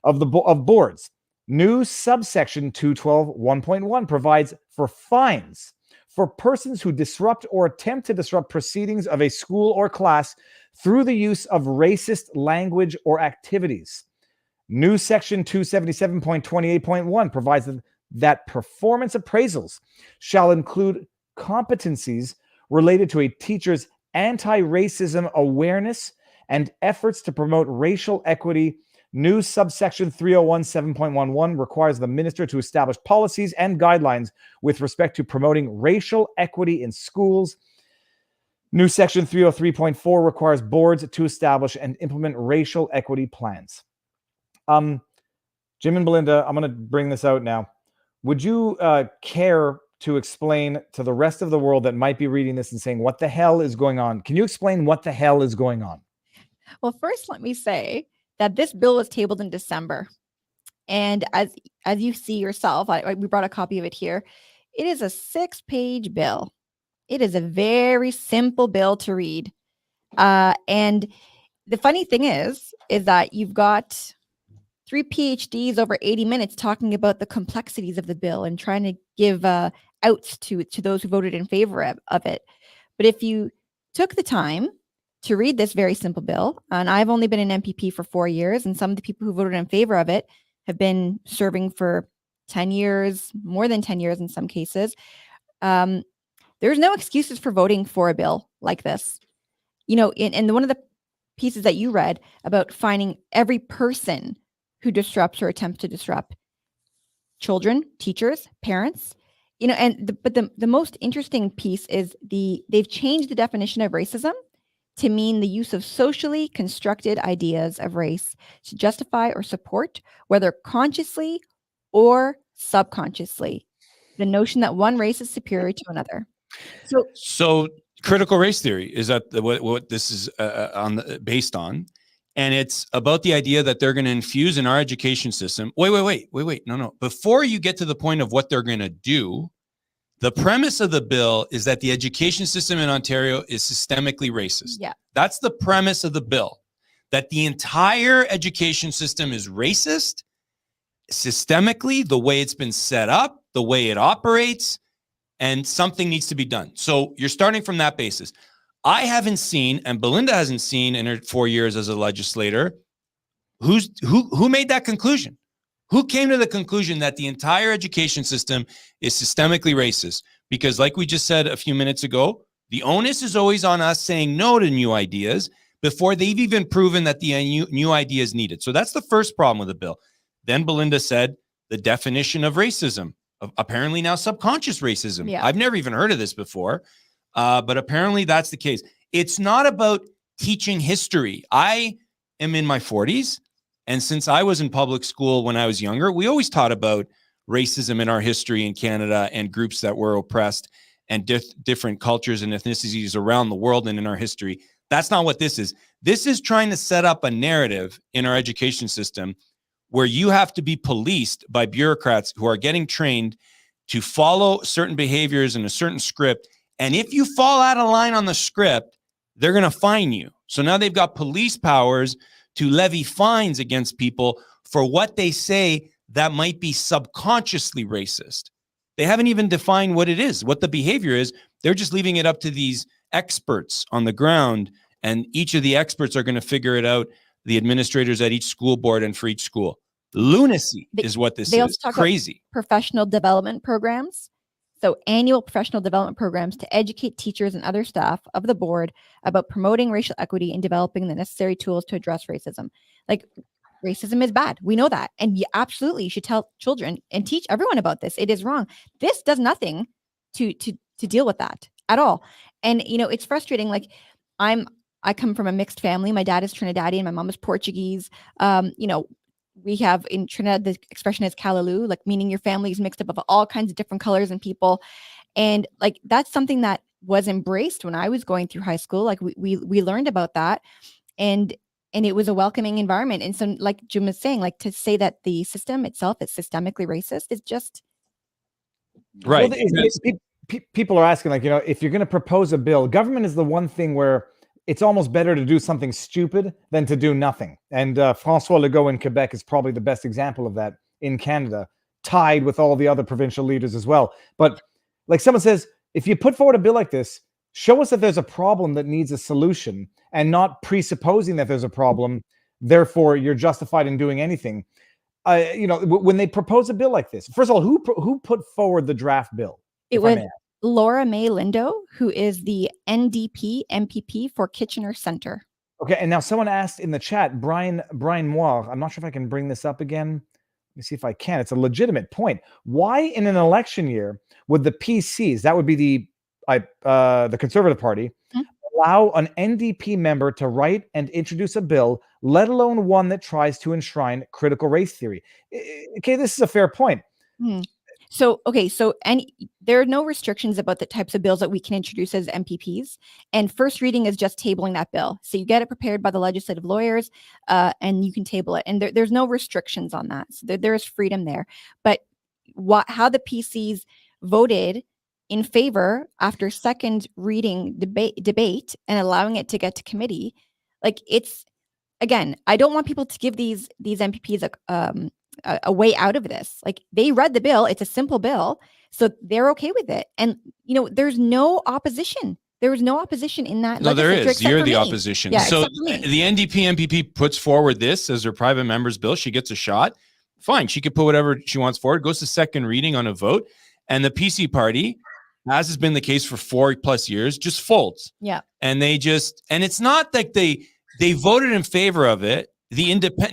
of boards. New subsection 212.1.1 provides for fines for persons who disrupt or attempt to disrupt proceedings of a school or class through the use of racist language or activities. New section 277.28.1 provides that performance appraisals shall include competencies related to a teacher's anti-racism awareness and efforts to promote racial equity. New subsection 301.7.11 requires the minister to establish policies and guidelines with respect to promoting racial equity in schools. New section 303.4 requires boards to establish and implement racial equity plans. Jim and Belinda, I'm going to bring this out now. Would you care to explain to the rest of the world that might be reading this and saying, what the hell is going on? Can you explain what the hell is going on? Well, first, let me say that this bill was tabled in December. And as you see yourself, we brought a copy of it here. It is a 6-page bill. It is a very simple bill to read. And the funny thing is that you've got 3 PhDs over 80 minutes talking about the complexities of the bill and trying to give outs to those who voted in favor of it. But if you took the time to read this very simple bill, and I've only been an MPP for 4 years, and some of the people who voted in favor of it have been serving for 10 years, more than 10 years in some cases. There's no excuses for voting for a bill like this. You know, in one of the pieces that you read about finding every person who disrupts or attempts to disrupt children, teachers, parents, you know, but the most interesting piece is they've changed the definition of racism to mean the use of socially constructed ideas of race to justify or support, whether consciously or subconsciously, the notion that one race is superior to another. So critical race theory is that what this is based on, and it's about the idea that they're going to infuse in our education system. Wait. No. Before you get to the point of what they're going to do, the premise of the bill is that the education system in Ontario is systemically racist. Yeah. That's the premise of the bill, that the entire education system is racist, systemically, the way it's been set up, the way it operates, and something needs to be done. So you're starting from that basis. I haven't seen, and Belinda hasn't seen in her 4 years as a legislator, who made that conclusion? Who came to the conclusion that the entire education system is systemically racist? Because like we just said a few minutes ago, the onus is always on us saying no to new ideas before they've even proven that the new idea is needed. So that's the first problem with the bill. Then Belinda said the definition of racism, apparently now subconscious racism. Yeah. I've never even heard of this before, but apparently that's the case. It's not about teaching history. I am in my 40s. And since I was in public school when I was younger, we always taught about racism in our history in Canada and groups that were oppressed and different cultures and ethnicities around the world and in our history. That's not what this is. This is trying to set up a narrative in our education system where you have to be policed by bureaucrats who are getting trained to follow certain behaviors in a certain script. And if you fall out of line on the script, they're going to fine you. So now they've got police powers to levy fines against people for what they say that might be subconsciously racist. They haven't even defined what it is, what the behavior is. They're just leaving it up to these experts on the ground, and each of the experts are going to figure it out, the administrators at each school board and for each school. Lunacy is what this they also is. talk Crazy. about professional development programs. So annual professional development programs to educate teachers and other staff of the board about promoting racial equity and developing the necessary tools to address racism. Like, racism is bad. We know that. And you absolutely should tell children and teach everyone about this. It is wrong. This does nothing to deal with that at all. And, it's frustrating. Like, I come from a mixed family. My dad is Trinidadian. My mom is Portuguese. We have in Trinidad, the expression is kalaloo, like meaning your family is mixed up of all kinds of different colors and people. And like, that's something that was embraced when I was going through high school. Like we learned about that, and it was a welcoming environment. And so, like Jim was saying, like, to say that the system itself is systemically racist is just right. Well, people are asking, like, if you're going to propose a bill, government is the one thing where it's almost better to do something stupid than to do nothing. And François Legault in Quebec is probably the best example of that in Canada, tied with all the other provincial leaders as well. But like someone says, if you put forward a bill like this, show us that there's a problem that needs a solution, and not presupposing that there's a problem, therefore you're justified in doing anything. When they propose a bill like this, first of all, who put forward the draft bill? It was Laura May Lindo, who is the NDP MPP for Kitchener Centre. Okay, and now someone asked in the chat, Brian Moir, I'm not sure if I can bring this up again. Let me see if I can. It's a legitimate point. Why in an election year would the PCs, that would be the Conservative Party, allow an NDP member to write and introduce a bill, let alone one that tries to enshrine critical race theory? Okay, this is a fair point. So there are no restrictions about the types of bills that we can introduce as MPPs. And first reading is just tabling that bill. So you get it prepared by the legislative lawyers, and you can table it. And there's no restrictions on that. So there is freedom there. But how the PCs voted in favor after second reading debate and allowing it to get to committee, like, it's, again, I don't want people to give these MPPs a way out of this. Like, they read the bill. It's a simple bill. So they're okay with it. And, there's no opposition. There was no opposition in that. No, there is. You're the opposition. Yeah, so the NDP MPP puts forward this as her private member's bill. She gets a shot. Fine. She could put whatever she wants forward. Goes to second reading on a vote. And the PC party, as has been the case for 4+ years, just folds. Yeah. And and it's not like they voted in favor of it.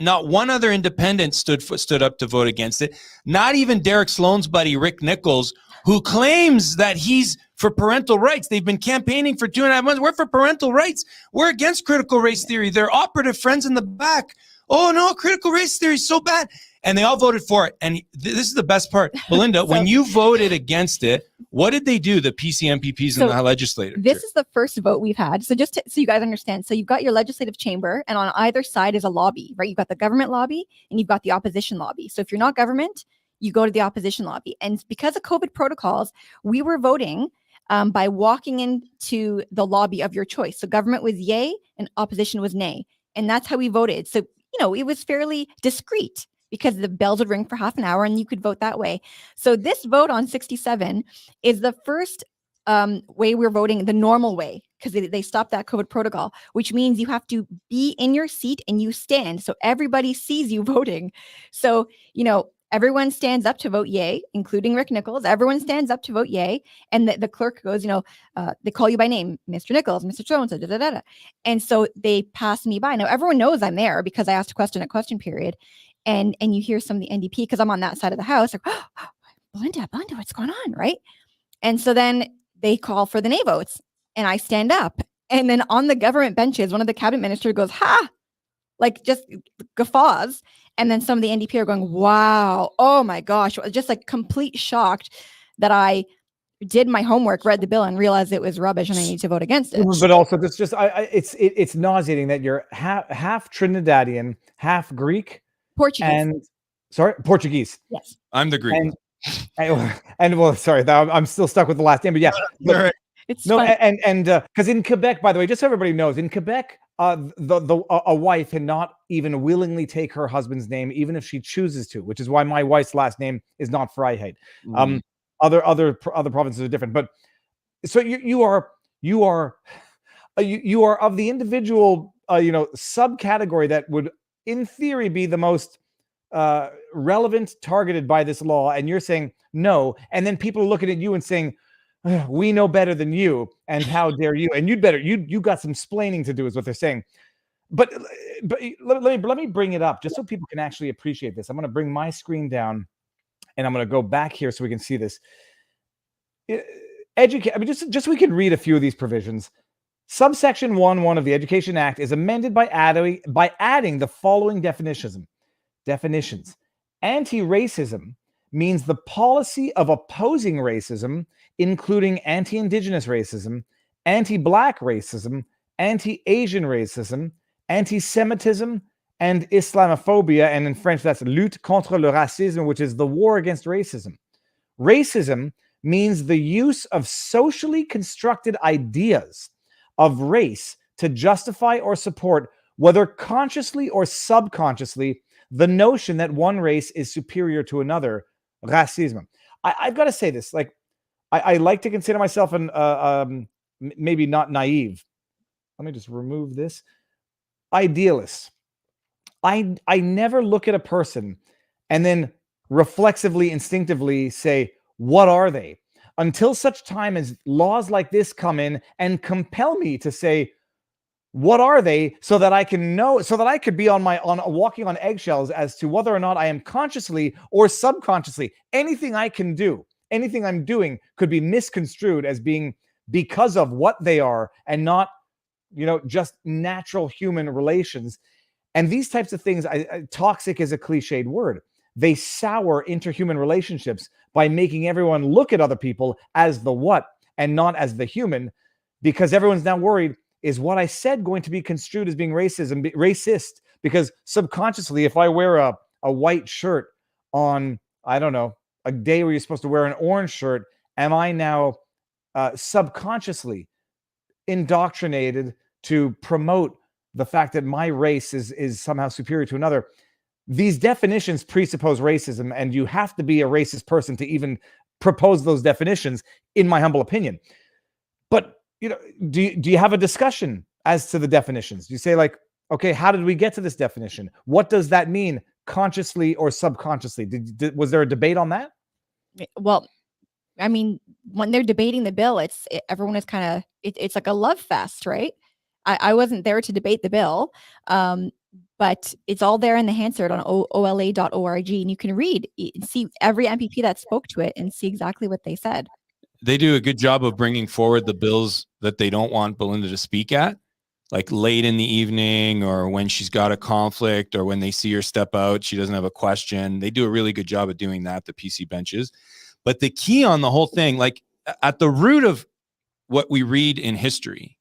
Not one other independent stood up to vote against it. Not even Derek Sloan's buddy, Rick Nichols, who claims that he's for parental rights. They've been campaigning for 2.5 months. We're for parental rights. We're against critical race theory. Their operative friends in the back. Oh no, critical race theory is so bad. And they all voted for it. And this is the best part. Belinda, when you voted against it, what did they do, the PC MPPs in the legislature? This is the first vote we've had. So so you guys understand. So you've got your legislative chamber, and on either side is a lobby, right? You've got the government lobby and you've got the opposition lobby. So if you're not government, you go to the opposition lobby. And because of COVID protocols, we were voting by walking into the lobby of your choice. So government was yay and opposition was nay. And that's how we voted. So, it was fairly discreet, because the bells would ring for half an hour and you could vote that way. So this vote on 67 is the first way we're voting the normal way, because they stopped that COVID protocol, which means you have to be in your seat and you stand. So everybody sees you voting. So, everyone stands up to vote yay, including Rick Nichols. Everyone stands up to vote yay. And the clerk goes, they call you by name, Mr. Nichols, Mr. So-and-so, da, da, da, da. And so they pass me by. Now, everyone knows I'm there because I asked a question at question period. And you hear some of the NDP, because I'm on that side of the house, like, oh, Belinda, what's going on, right? And so then they call for the nay votes, and I stand up. And then on the government benches, one of the cabinet ministers goes, ha, like, just guffaws. And then some of the NDP are going, wow, oh my gosh, just like complete shocked that I did my homework, read the bill, and realized it was rubbish and I need to vote against it. But also, it's nauseating that you're half Trinidadian, half Greek. Portuguese. Portuguese. Yes. I'm the Greek. And well, sorry, I'm still stuck with the last name, but yeah. Right. It's no, fun. and because in Quebec, by the way, just so everybody knows, in Quebec, a wife cannot even willingly take her husband's name, even if she chooses to, which is why my wife's last name is not Frei. Other provinces are different, but so you are of the individual subcategory that would, in theory, be the most relevant, targeted by this law, and you're saying no, and then people are looking at you and saying, we know better than you, and how dare you, and you got some splaining to do, is what they're saying. But let me bring it up just so people can actually appreciate this. I'm going to bring my screen down, and I'm going to go back here so we can see this. Just so we can read a few of these provisions. Subsection 1.1 of the Education Act is amended by adding the following definitions. Anti-racism means the policy of opposing racism, including anti-Indigenous racism, anti-Black racism, anti-Asian racism, anti-Semitism, and Islamophobia. And in French, that's lutte contre le racisme, which is the war against racism. Racism means the use of socially constructed ideas of race to justify or support, whether consciously or subconsciously, the notion that one race is superior to another. Racism. I've got to say this, like, I like to consider myself an maybe not naive. Let me just remove this. Idealist. I never look at a person and then reflexively, instinctively say, what are they? Until such time as laws like this come in and compel me to say, what are they, so that I can know, so that I could be walking on eggshells as to whether or not I am consciously or subconsciously, anything I can do, anything I'm doing could be misconstrued as being because of what they are and not, just natural human relations. And these types of things, toxic is a cliched word. They sour interhuman relationships by making everyone look at other people as the what and not as the human, because everyone's now worried, is what I said going to be construed as being racist? Because subconsciously, if I wear a white shirt on, I don't know, a day where you're supposed to wear an orange shirt, am I now subconsciously indoctrinated to promote the fact that my race is somehow superior to another? These definitions presuppose racism, and you have to be a racist person to even propose those definitions, in my humble opinion. But do you have a discussion as to the definitions? Do you say, like, okay, how did we get to this definition? What does that mean, consciously or subconsciously? Was there a debate on that? Well, I mean, when they're debating the bill, everyone is kind of, it's like a love fest, right? I wasn't there to debate the bill, but it's all there in the Hansard on ola.org, and you can see every MPP that spoke to it and see exactly what they said. They do a good job of bringing forward the bills that they don't want Belinda to speak at, like late in the evening, or when she's got a conflict, or when they see her step out, she doesn't have a question. They do a really good job of doing that, the PC benches. But the key on the whole thing, like at the root of what we read in history,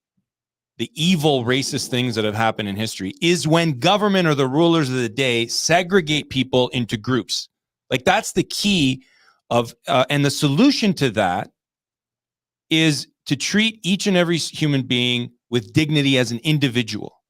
the evil racist things that have happened in history, is when government or the rulers of the day segregate people into groups. Like, that's the key of, and the solution to that is to treat each and every human being with dignity as an individual,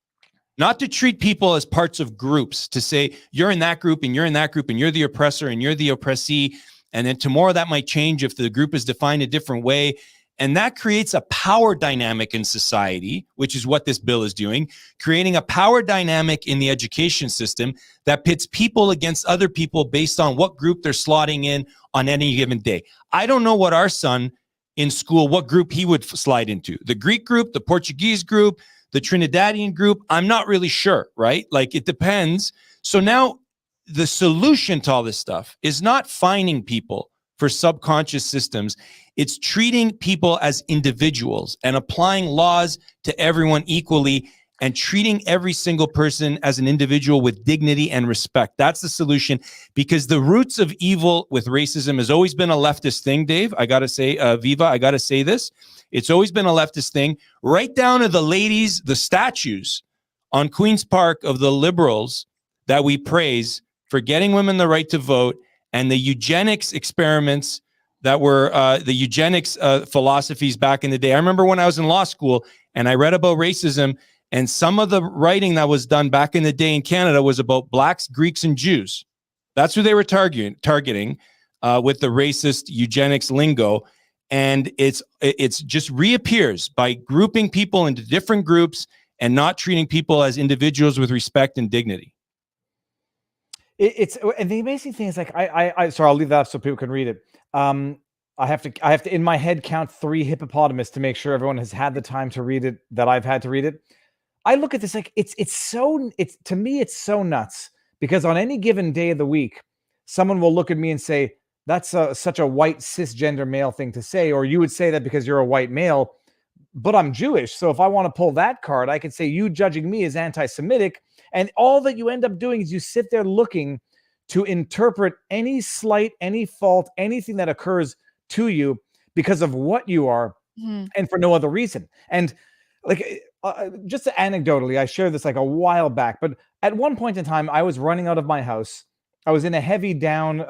not to treat people as parts of groups, to say you're in that group and you're in that group and you're the oppressor and you're the oppressee. And then tomorrow that might change if the group is defined a different way. And that creates a power dynamic in society, which is what this bill is doing, creating a power dynamic in the education system that pits people against other people based on what group they're slotting in on any given day. I don't know what our son in school, what group he would slide into. The Greek group, the Portuguese group, the Trinidadian group. I'm not really sure, right? Like, it depends. So now the solution to all this stuff is not fining people for subconscious systems. It's treating people as individuals and applying laws to everyone equally and treating every single person as an individual with dignity and respect. That's the solution, because the roots of evil with racism has always been a leftist thing, Dave. I got to say, Viva, I got to say this. It's always been a leftist thing, right down to the ladies, the statues on Queen's Park of the liberals that we praise for getting women the right to vote, and the eugenics experiments that were the eugenics philosophies back in the day. I remember when I was in law school and I read about racism, and some of the writing that was done back in the day in Canada was about Blacks, Greeks, and Jews. That's who they were targeting with the racist eugenics lingo. And it's just reappears by grouping people into different groups and not treating people as individuals with respect and dignity. It's and the amazing thing is like I sorry, I'll leave that up so people can read it. I have to in my head count 3 hippopotamus to make sure everyone has had the time to read it that I've had to read it. I look at this like it's to me it's so nuts because on any given day of the week, someone will look at me and say that's such a white cisgender male thing to say, or you would say that because you're a white male, but I'm Jewish. So if I want to pull that card, I could say you judging me is anti-Semitic. And all that you end up doing is you sit there looking to interpret any slight, any fault, anything that occurs to you because of what you are and for no other reason. And like, just anecdotally, I shared this like a while back, but at one point in time, I was running out of my house. I was in a heavy down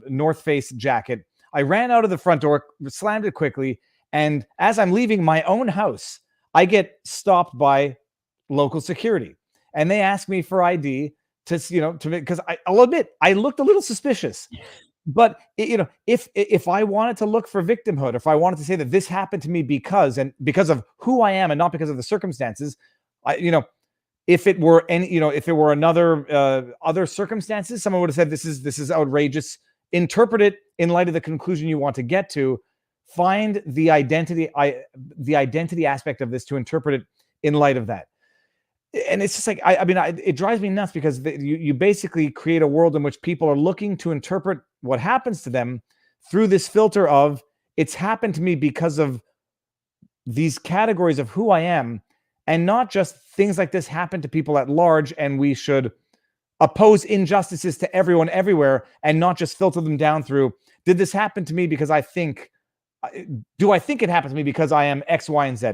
North Face jacket. I ran out of the front door, slammed it quickly. And as I'm leaving my own house, I get stopped by local security. And they ask me for ID because I'll admit I looked a little suspicious. But if I wanted to look for victimhood, if I wanted to say that this happened to me because of who I am and not because of the circumstances, if it were other circumstances, someone would have said this is outrageous. Interpret it in light of the conclusion you want to get to. Find the identity aspect of this to interpret it in light of that. And it's just like it drives me nuts because you basically create a world in which people are looking to interpret what happens to them through this filter of it's happened to me because of these categories of who I am, and not just things like this happen to people at large, and we should oppose injustices to everyone everywhere and not just filter them down through did this happen to me because I think it happened to me because I am X, Y, and Z.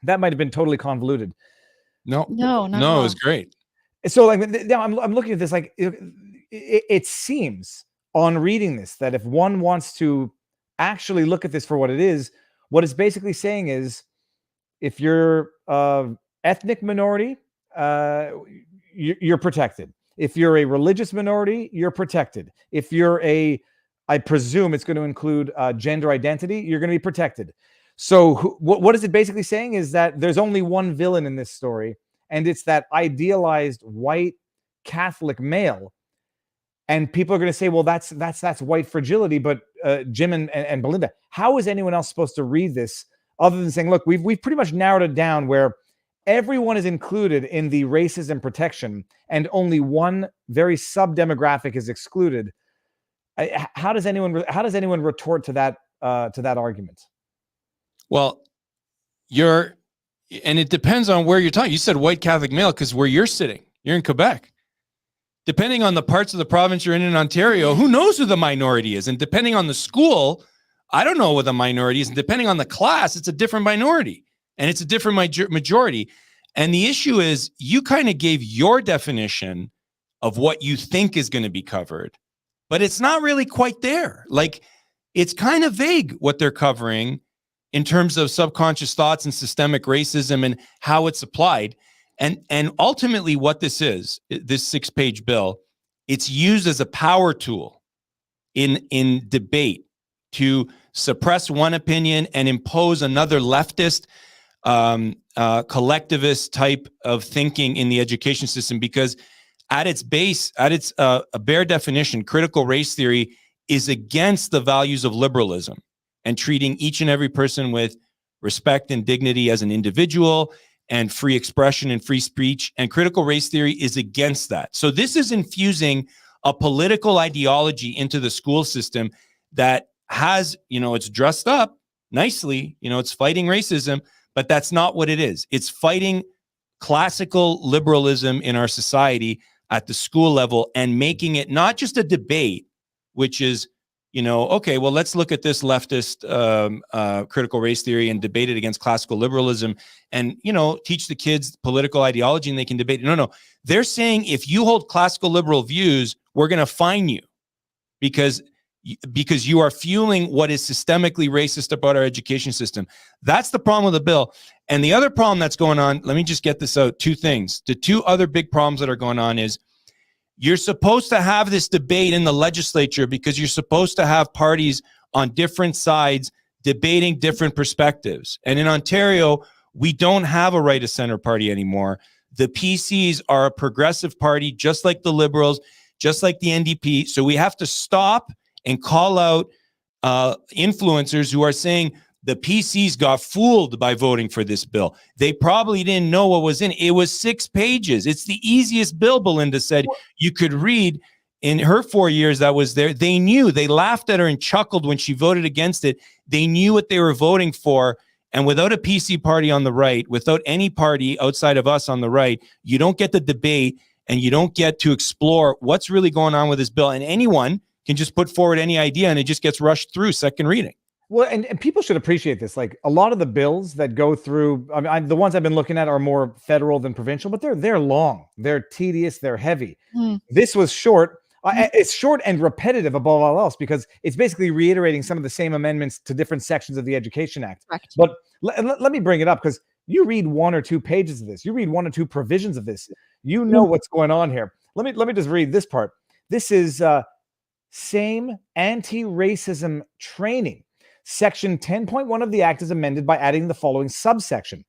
That might have been totally convoluted. No, it was great. So like now I'm looking at this like it seems on reading this that if one wants to actually look at this for what it is, what it's basically saying is if you're ethnic minority, you're protected. If you're a religious minority, you're protected. If you're I presume it's going to include gender identity, you're going to be protected. So what is it basically saying is that there's only one villain in this story, and it's that idealized white Catholic male. And people are going to say, well, that's white fragility. But Jim and Belinda, how is anyone else supposed to read this other than saying, look, we've pretty much narrowed it down where everyone is included in the racism protection and only one very sub-demographic is excluded? How does anyone retort to that argument? Well, and it depends on where you're talking. You said white Catholic male because where you're sitting, you're in Quebec. Depending on the parts of the province you're in Ontario, who knows who the minority is? And depending on the school, I don't know what the minority is. And depending on the class, it's a different minority and it's a different majority. And the issue is you kind of gave your definition of what you think is going to be covered, but it's not really quite there. Like it's kind of vague what they're covering in terms of subconscious thoughts and systemic racism and how it's applied. And ultimately what this is, this 6-page bill, it's used as a power tool in debate to suppress one opinion and impose another leftist, collectivist type of thinking in the education system. Because at its base, a bare definition, critical race theory is against the values of liberalism and treating each and every person with respect and dignity as an individual and free expression and free speech. And critical race theory is against that. So this is infusing a political ideology into the school system that has, it's dressed up nicely, it's fighting racism, but that's not what it is. It's fighting classical liberalism in our society at the school level and making it not just a debate, which is, okay, well, let's look at this leftist critical race theory and debate it against classical liberalism and, teach the kids political ideology and they can debate it. No. They're saying if you hold classical liberal views, we're going to fine you because you are fueling what is systemically racist about our education system. That's the problem with the bill. And the other problem that's going on, let me just get this out, 2 things. The 2 other big problems that are going on is you're supposed to have this debate in the legislature because you're supposed to have parties on different sides debating different perspectives. And in Ontario, we don't have a right of center party anymore. The PCs are a progressive party, just like the Liberals, just like the NDP. So we have to stop and call out influencers who are saying the PCs got fooled by voting for this bill. They probably didn't know what was in it. It was 6 pages. It's the easiest bill, Belinda said, you could read. In her 4 years that was there, they knew. They laughed at her and chuckled when she voted against it. They knew what they were voting for. And without a PC party on the right, without any party outside of us on the right, you don't get the debate and you don't get to explore what's really going on with this bill. And anyone can just put forward any idea and it just gets rushed through second reading. Well, and people should appreciate this. Like a lot of the bills that go through, I mean, the ones I've been looking at are more federal than provincial, but they're long, they're tedious, they're heavy. This was short. It's short and repetitive above all else because it's basically reiterating some of the same amendments to different sections of the Education Act. Correct. But let me bring it up because you read 1 or 2 pages of this, you read 1 or 2 provisions of this, you know what's going on here. Let me just read this part. This is same anti-racism training. Section 10.1 of the Act is amended by adding the following subsection.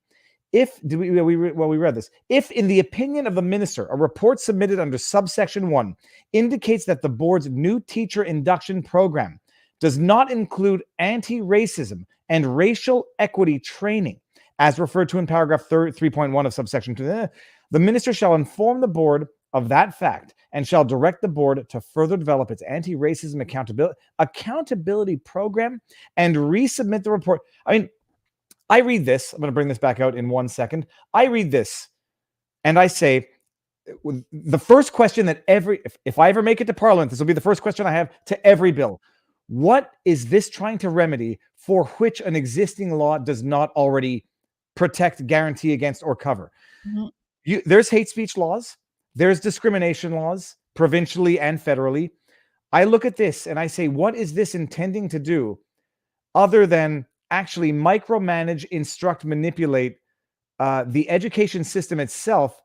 We read this. If, in the opinion of the minister, a report submitted under subsection 1 indicates that the board's new teacher induction program does not include anti-racism and racial equity training, as referred to in paragraph 3.1 of subsection 2, the minister shall inform the board of that fact and shall direct the board to further develop its anti-racism accountability program and resubmit the report. I mean, I read this. I'm going to bring this back out in 1 second. I read this and I say, the first question that if I ever make it to Parliament, this will be the first question I have to every bill. What is this trying to remedy for which an existing law does not already protect, guarantee against, or cover? There's hate speech laws. There's discrimination laws, provincially and federally. I look at this and I say, what is this intending to do other than actually micromanage, instruct, manipulate the education system itself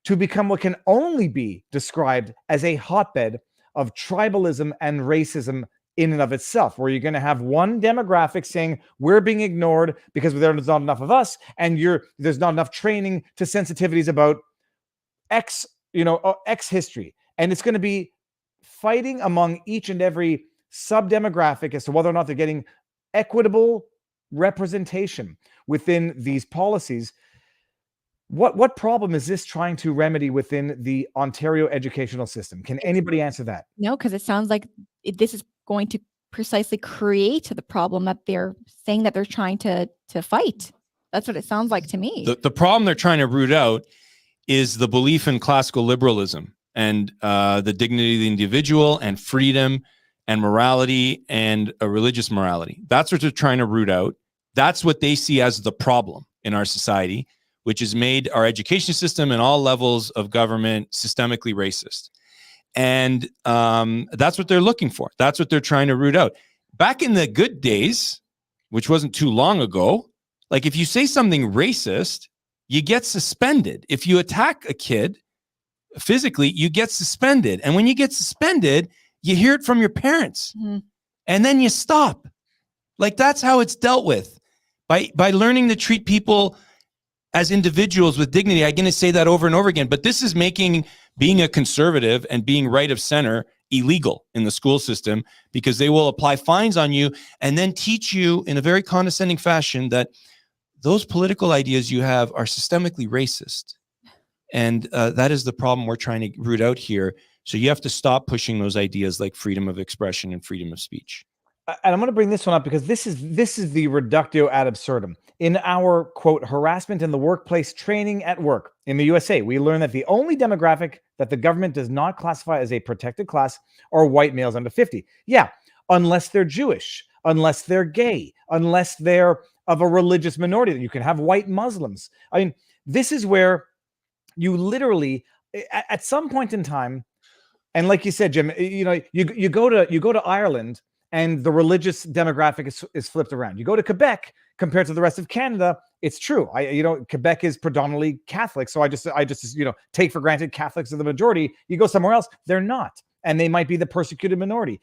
to become what can only be described as a hotbed of tribalism and racism in and of itself, where you're going to have one demographic saying we're being ignored because there's not enough of us, and there's not enough training to sensitivities about X history, and it's going to be fighting among each and every sub-demographic as to whether or not they're getting equitable representation within these policies. What problem is this trying to remedy within the Ontario educational system? Can anybody answer that? No, because it sounds like this is going to precisely create the problem that they're saying that they're trying to fight. That's what it sounds like to me. The problem they're trying to root out is the belief in classical liberalism and the dignity of the individual and freedom and morality and a religious morality. That's what they're trying to root out. That's what they see as the problem in our society, which has made our education system and all levels of government systemically racist. And that's what they're looking for. That's what they're trying to root out. Back in the good days, which wasn't too long ago, like if you say something racist, you get suspended. If you attack a kid physically, you get suspended. And when you get suspended, you hear it from your parents. And then you stop. Like that's how it's dealt with. By learning to treat people as individuals with dignity. I'm going to say that over and over again, but this is making being a conservative and being right of center illegal in the school system, because they will apply fines on you and then teach you in a very condescending fashion that those political ideas you have are systemically racist. And that is the problem we're trying to root out here. So you have to stop pushing those ideas like freedom of expression and freedom of speech. And I'm going to bring this one up because this is the reductio ad absurdum. In our, quote, harassment in the workplace training at work in the USA, we learn that the only demographic that the government does not classify as a protected class are white males under 50. Yeah, unless they're Jewish, unless they're gay, unless they're of a religious minority. You can have white Muslims. I mean, this is where you literally, at some point in time, and like you said, Jim, you go to Ireland, and the religious demographic is flipped around. You go to Quebec compared to the rest of Canada, it's true. Quebec is predominantly Catholic, so I just take for granted Catholics are the majority. You go somewhere else, they're not, and they might be the persecuted minority.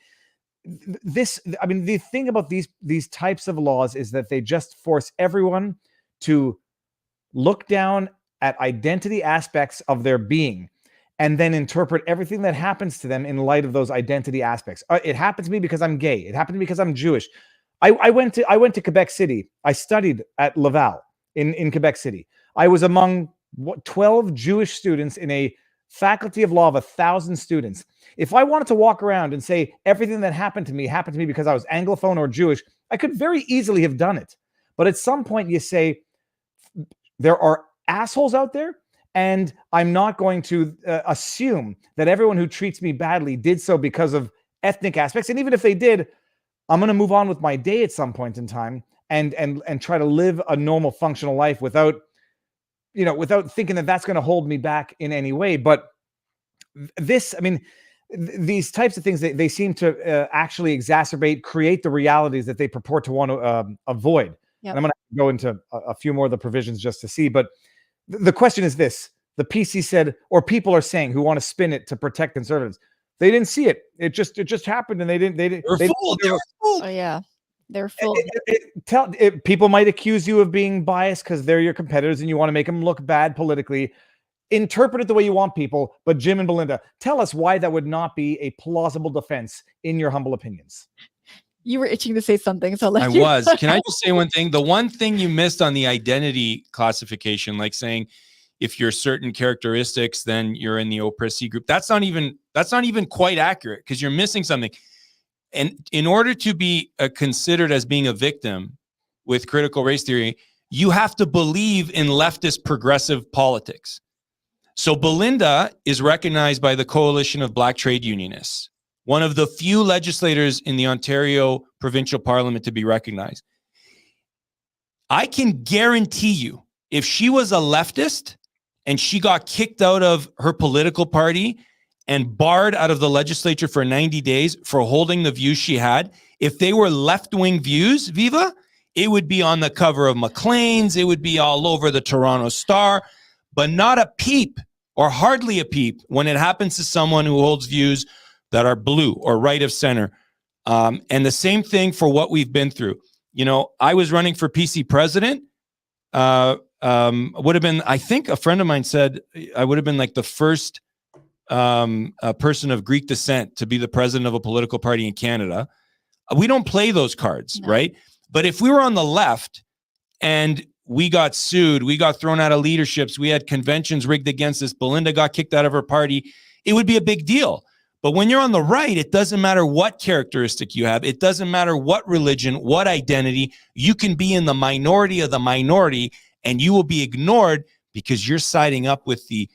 The thing about these types of laws is that they just force everyone to look down at identity aspects of their being and then interpret everything that happens to them in light of those identity aspects. It happened to me because I'm gay. It happened to me because I'm Jewish. I went to Quebec City. I studied at Laval in Quebec City. I was among 12 Jewish students in a faculty of law of 1,000 students. If I wanted to walk around and say everything that happened to me because I was Anglophone or Jewish, I could very easily have done it. But at some point you say, there are assholes out there, and I'm not going to assume that everyone who treats me badly did so because of ethnic aspects. And even if they did, I'm going to move on with my day at some point in time and try to live a normal, functional life without thinking that that's going to hold me back in any way. But this, I mean, these types of things, they seem to actually exacerbate, create the realities that they purport to want to avoid. Yep. And I'm going to go into a few more of the provisions just to see. But the question is this: the PC said, or people are saying, who want to spin it to protect conservatives, they didn't see it. It just happened, and they didn't. They were fooled. Oh yeah, they're fooled. People might accuse you of being biased because they're your competitors, and you want to make them look bad politically. Interpret it the way you want, people. But Jim and Belinda, tell us why that would not be a plausible defense in your humble opinions. You were itching to say something, so I was. Can I just say one thing? The one thing you missed on the identity classification, like saying if you're certain characteristics, then you're in the oppressee group. That's not even quite accurate, because you're missing something. And in order to be considered as being a victim with critical race theory, you have to believe in leftist progressive politics. So Belinda is recognized by the Coalition of Black Trade Unionists, one of the few legislators in the Ontario provincial parliament to be recognized. I can guarantee you, if she was a leftist and she got kicked out of her political party and barred out of the legislature for 90 days for holding the views she had, if they were left-wing views, Viva, it would be on the cover of Maclean's, it would be all over the Toronto Star, but not a peep, or hardly a peep, when it happens to someone who holds views that are blue or right of center. And the same thing for what we've been through. You know, I was running for PC president. Would have been, I think a friend of mine said, I would have been like the first a person of Greek descent to be the president of a political party in Canada. We don't play those cards, right? But if we were on the left and we got sued, we got thrown out of leaderships, we had conventions rigged against us, Belinda got kicked out of her party, it would be a big deal. But when you're on the right, it doesn't matter what characteristic you have. It doesn't matter what religion, what identity. You can be in the minority of the minority, and you will be ignored because you're siding up with the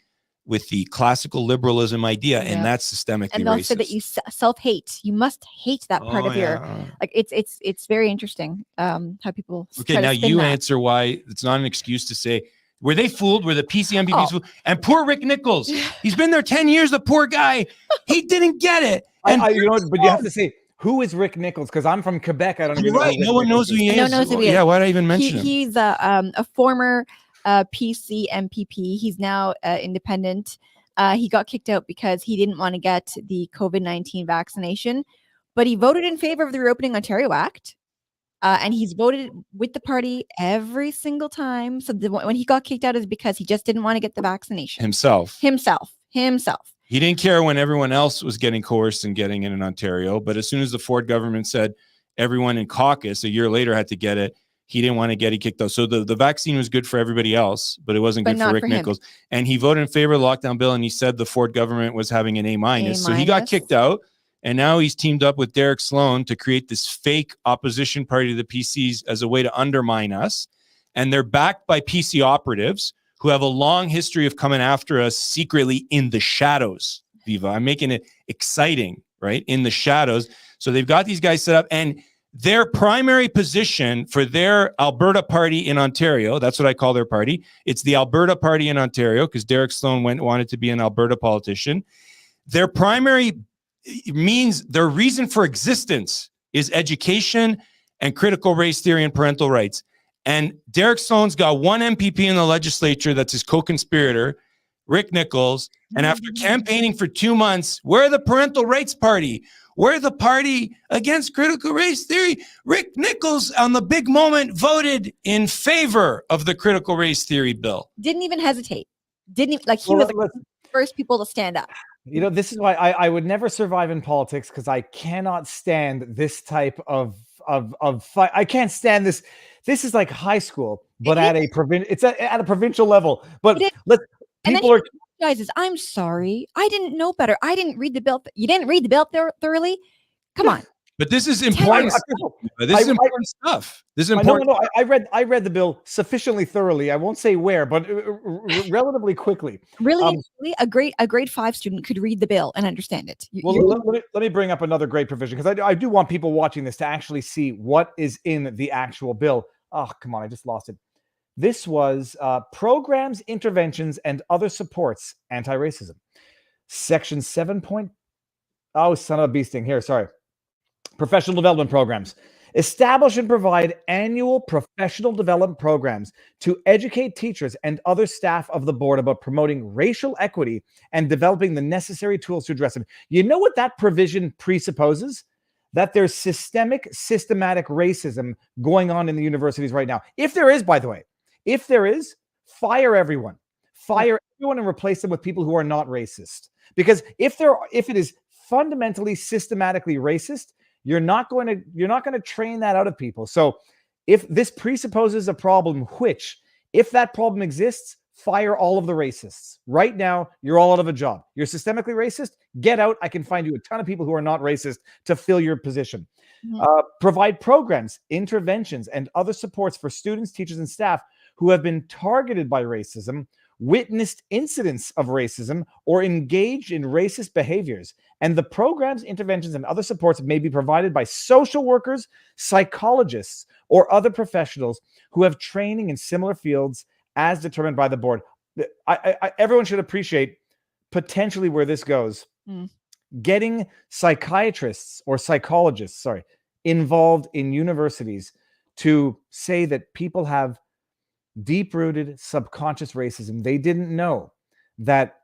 classical liberalism idea, and that's systemically racist. And they'll say that you self-hate. You must hate that part of your, like, it's very interesting how people. Okay, now you answer why it's not an excuse to say, were they fooled? Were the PC MPPs fooled? And poor Rick Nichols, he's been there 10 years, the poor guy, he didn't get it. And you know, but you have to say, who is Rick Nichols? Because I'm from Quebec. I don't even know. No one knows who he is. No one knows who he is. Yeah, why did I even mention him? He's a former PC MPP. He's now independent. He got kicked out because he didn't want to get the COVID-19 vaccination, but he voted in favor of the Reopening Ontario Act. And he's voted with the party every single time. So when he got kicked out is because he just didn't want to get the vaccination. Himself. He didn't care when everyone else was getting coerced and getting it in Ontario. But as soon as the Ford government said everyone in caucus a year later had to get it, he didn't want to get it kicked out. So the vaccine was good for everybody else, but it wasn't good for Rick Nichols. And he voted in favor of the lockdown bill, and he said the Ford government was having an A-. So he got kicked out. And now he's teamed up with Derek Sloan to create this fake opposition party to the PCs as a way to undermine us. And they're backed by PC operatives who have a long history of coming after us secretly in the shadows, Viva. I'm making it exciting, right? In the shadows. So they've got these guys set up, and their primary position for their Alberta party in Ontario, that's what I call their party. It's the Alberta party in Ontario, because Derek Sloan wanted to be an Alberta politician. Their primary means their reason for existence is education and critical race theory and parental rights. And Derek Sloan's got one MPP in the legislature that's his co-conspirator, Rick Nichols. And after campaigning for 2 months, we're the parental rights party. We're the party against critical race theory. Rick Nichols, on the big moment, voted in favor of the critical race theory bill. didn't even hesitate. Didn't even, like, he was. first people to stand up. You know, this is why I would never survive in politics, because I cannot stand this type of fight. I can't stand this. This is like high school, but at a provincial level. But people are. Apologizes. I'm sorry. I didn't know better. I didn't read the bill. You didn't read the bill thoroughly. Come on. But this is important. This is important stuff. This is important. No, I read the bill sufficiently thoroughly. I won't say where, but relatively quickly. Really, a grade 5 student could read the bill and understand it. Let me bring up another great provision, because I do want people watching this to actually see what is in the actual bill. Oh, come on, I just lost it. This was programs, interventions, and other supports anti-racism. Section 7. Oh, son of a bee sting here. Sorry. Professional development programs. Establish and provide annual professional development programs to educate teachers and other staff of the board about promoting racial equity and developing the necessary tools to address them. You know what that provision presupposes? That there's systematic racism going on in the universities right now. If there is, by the way, fire everyone. Fire everyone and replace them with people who are not racist. Because if it is fundamentally, systematically racist, you're not going to train that out of people. So if this presupposes a problem, which, if that problem exists, fire all of the racists. Right now, you're all out of a job. You're systemically racist, get out. I can find you a ton of people who are not racist to fill your position. Provide programs, interventions, and other supports for students, teachers, and staff who have been targeted by racism, witnessed incidents of racism, or engaged in racist behaviors. And the programs, interventions, and other supports may be provided by social workers, psychologists, or other professionals who have training in similar fields as determined by the board. Everyone should appreciate potentially where this goes. Getting psychiatrists or psychologists, involved in universities to say that people have deep-rooted subconscious racism. They didn't know that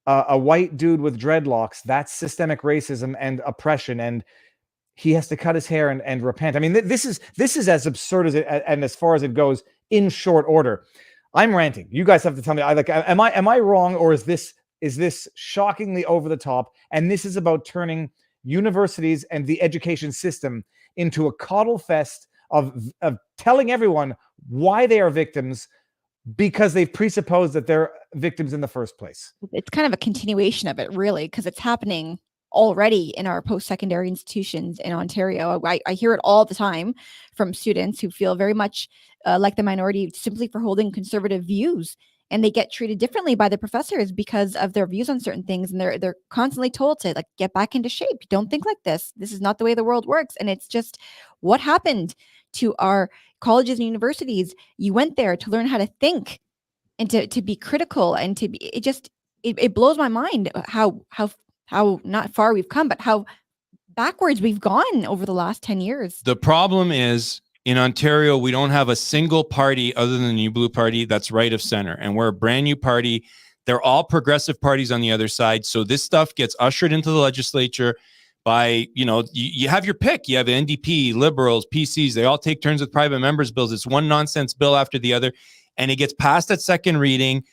a white dude with dreadlocks, that's systemic racism and oppression, and he has to cut his hair and repent. I mean, this is as absurd as it, and as far as it goes in short order. I'm ranting. You guys have to tell me. Am I wrong, or is this shockingly over the top? And this is about turning universities and the education system into a coddle fest of telling everyone why they are victims, because they've presupposed that they're victims in the first place. It's kind of a continuation of it, really, because it's happening already in our post-secondary institutions in Ontario. I hear it all the time from students who feel very much like the minority simply for holding conservative views, and they get treated differently by the professors because of their views on certain things, and they're constantly told to get back into shape. Don't think like this. This is not the way the world works. And it's just what happened to our colleges and universities. You went there to learn how to think and to be critical, and to be, it blows my mind how not far we've come, but how backwards we've gone over the last 10 years. The problem is, in Ontario, we don't have a single party other than the New Blue Party that's right of center. And we're a brand new party. They're all progressive parties on the other side. So this stuff gets ushered into the legislature by, you have your pick. You have NDP, Liberals, PCs. They all take turns with private members' bills. It's one nonsense bill after the other. And it gets passed at second reading.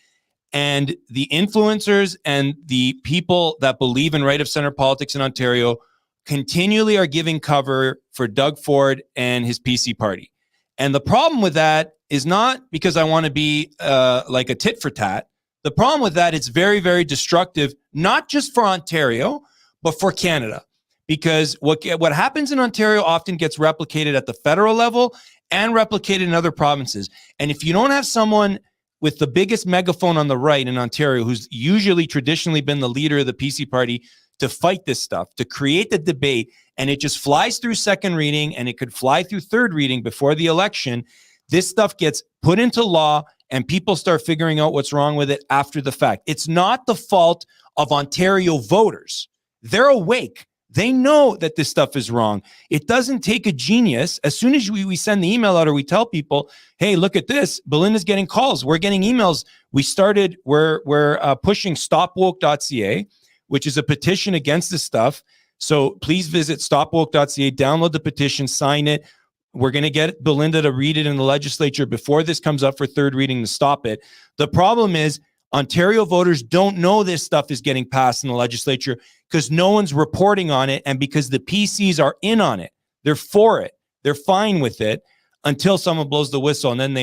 And the influencers and the people that believe in right of center politics in Ontario continually are giving cover for Doug Ford and his PC party. And the problem with that is not because I want to be like a tit for tat. The problem with that, it's very, very destructive, not just for Ontario, but for Canada. Because what happens in Ontario often gets replicated at the federal level and replicated in other provinces. And if you don't have someone with the biggest megaphone on the right in Ontario, who's usually traditionally been the leader of the PC party, to fight this stuff, to create the debate, and it just flies through second reading, and it could fly through third reading before the election, this stuff gets put into law, and people start figuring out what's wrong with it after the fact. It's not the fault of Ontario voters. They're awake. They know that this stuff is wrong. It doesn't take a genius. As soon as we send the email out or we tell people, hey, look at this, Belinda's getting calls, we're getting emails. We're pushing stopwoke.ca, which is a petition against this stuff. So please visit stopwoke.ca, download the petition, sign it. We're going to get Belinda to read it in the legislature before this comes up for third reading to stop it. The problem is Ontario voters don't know this stuff is getting passed in the legislature because no one's reporting on it, and because the PCs are in on it. They're for it. They're fine with it until someone blows the whistle, and then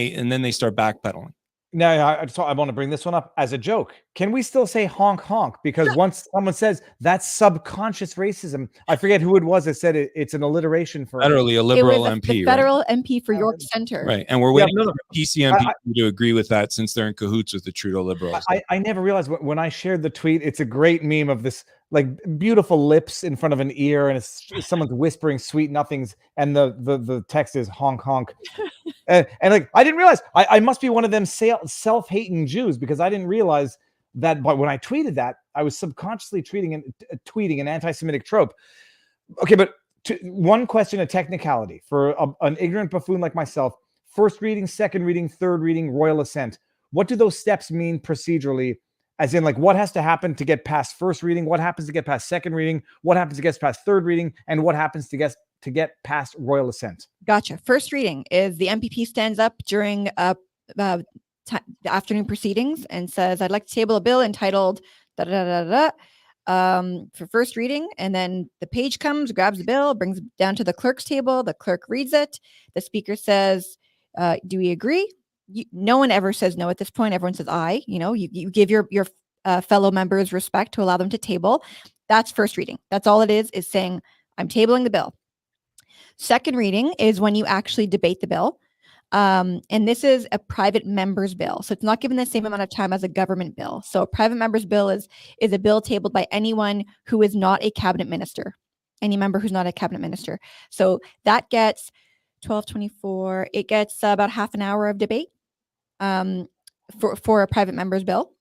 they start backpedaling. Now, I want to bring this one up as a joke. Can we still say honk honk? Because once someone says that's subconscious racism, I forget who it was that said it's an alliteration for Federally, a Liberal MP, the federal MP for York Centre. Right. And we're waiting for PC MP to agree with that, since they're in cahoots with the Trudeau Liberals. I never realized when I shared the tweet, it's a great meme of this like beautiful lips in front of an ear, and it's someone's whispering sweet nothings, and the text is honk honk. And like, I didn't realize I must be one of them self-hating Jews, because I didn't realize that. But when I tweeted that, I was subconsciously tweeting an anti-Semitic trope. Okay, but one question, a technicality for an ignorant buffoon like myself: first reading, second reading, third reading, royal assent. What do those steps mean procedurally? As in, like, what has to happen to get past first reading? What happens to get past second reading? What happens to get past third reading? And what happens to get past royal assent? Gotcha. First reading is the MPP stands up during the afternoon proceedings and says, "I'd like to table a bill entitled da da da da da for first reading." And then the page comes, grabs the bill, brings it down to the clerk's table. The clerk reads it. The speaker says, "Do we agree?" No one ever says no at this point. Everyone says aye. You give your fellow members respect to allow them to table. That's first reading. That's all it is saying, I'm tabling the bill. Second reading is when you actually debate the bill. And this is a private member's bill. So it's not given the same amount of time as a government bill. So a private member's bill is a bill tabled by anyone who is not a cabinet minister, any member who's not a cabinet minister. So that gets 12:24. It gets about half an hour of debate for a private member's bill.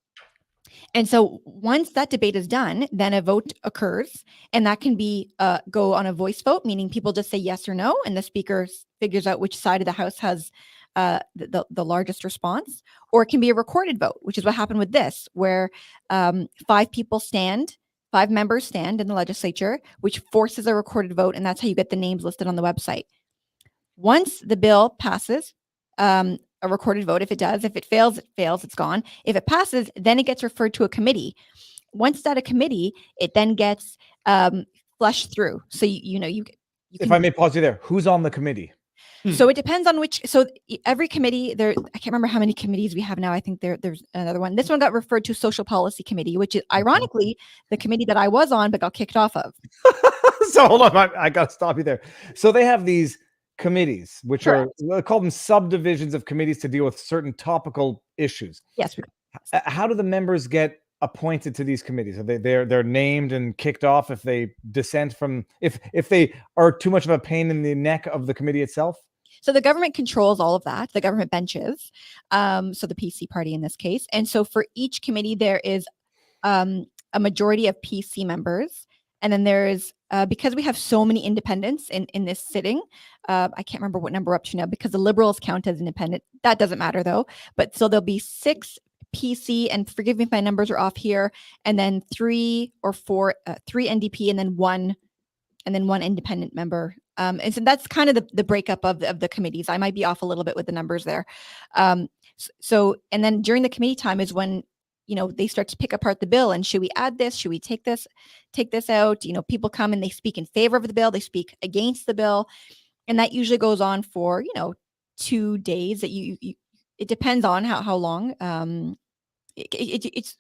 And so once that debate is done, then a vote occurs, and that can be go on a voice vote, meaning people just say yes or no, and the speaker figures out which side of the house has the largest response. Or it can be a recorded vote, which is what happened with this, where 5 members stand in the legislature, which forces a recorded vote, and that's how you get the names listed on the website. Once the bill passes, a recorded vote, if it does, if it fails, it's gone. If it passes, then it gets referred to a committee. Once it's at a committee, it then gets flushed through. So you can, if I may pause you there, who's on the committee? So it depends on which. So every committee, I can't remember how many committees we have now. I think there's another one. This one got referred to Social Policy Committee, which is ironically the committee that I was on but got kicked off of. So hold on, I got to stop you there. So they have these committees, which Correct. are called them subdivisions of committees to deal with certain topical issues. Yes. How do the members get appointed to these committees? Are they're named and kicked off if they dissent from if they are too much of a pain in the neck of the committee itself? So the government controls all of that. The government benches. So the PC party in this case. And so for each committee, there is a majority of PC members. And then there's, because we have so many independents in this sitting, I can't remember what number we're up to now because the Liberals count as independent. That doesn't matter though. But so there'll be 6 PC, and forgive me if my numbers are off here, and then 3 or 4, 3 NDP, and then one independent member. And so that's kind of the breakup of the committees. I might be off a little bit with the numbers there. So, and then during the committee time is when, they start to pick apart the bill, and should we add this? Should we take this out? People come and they speak in favor of the bill. They speak against the bill. And that usually goes on for, 2 days. That it depends on how long. It's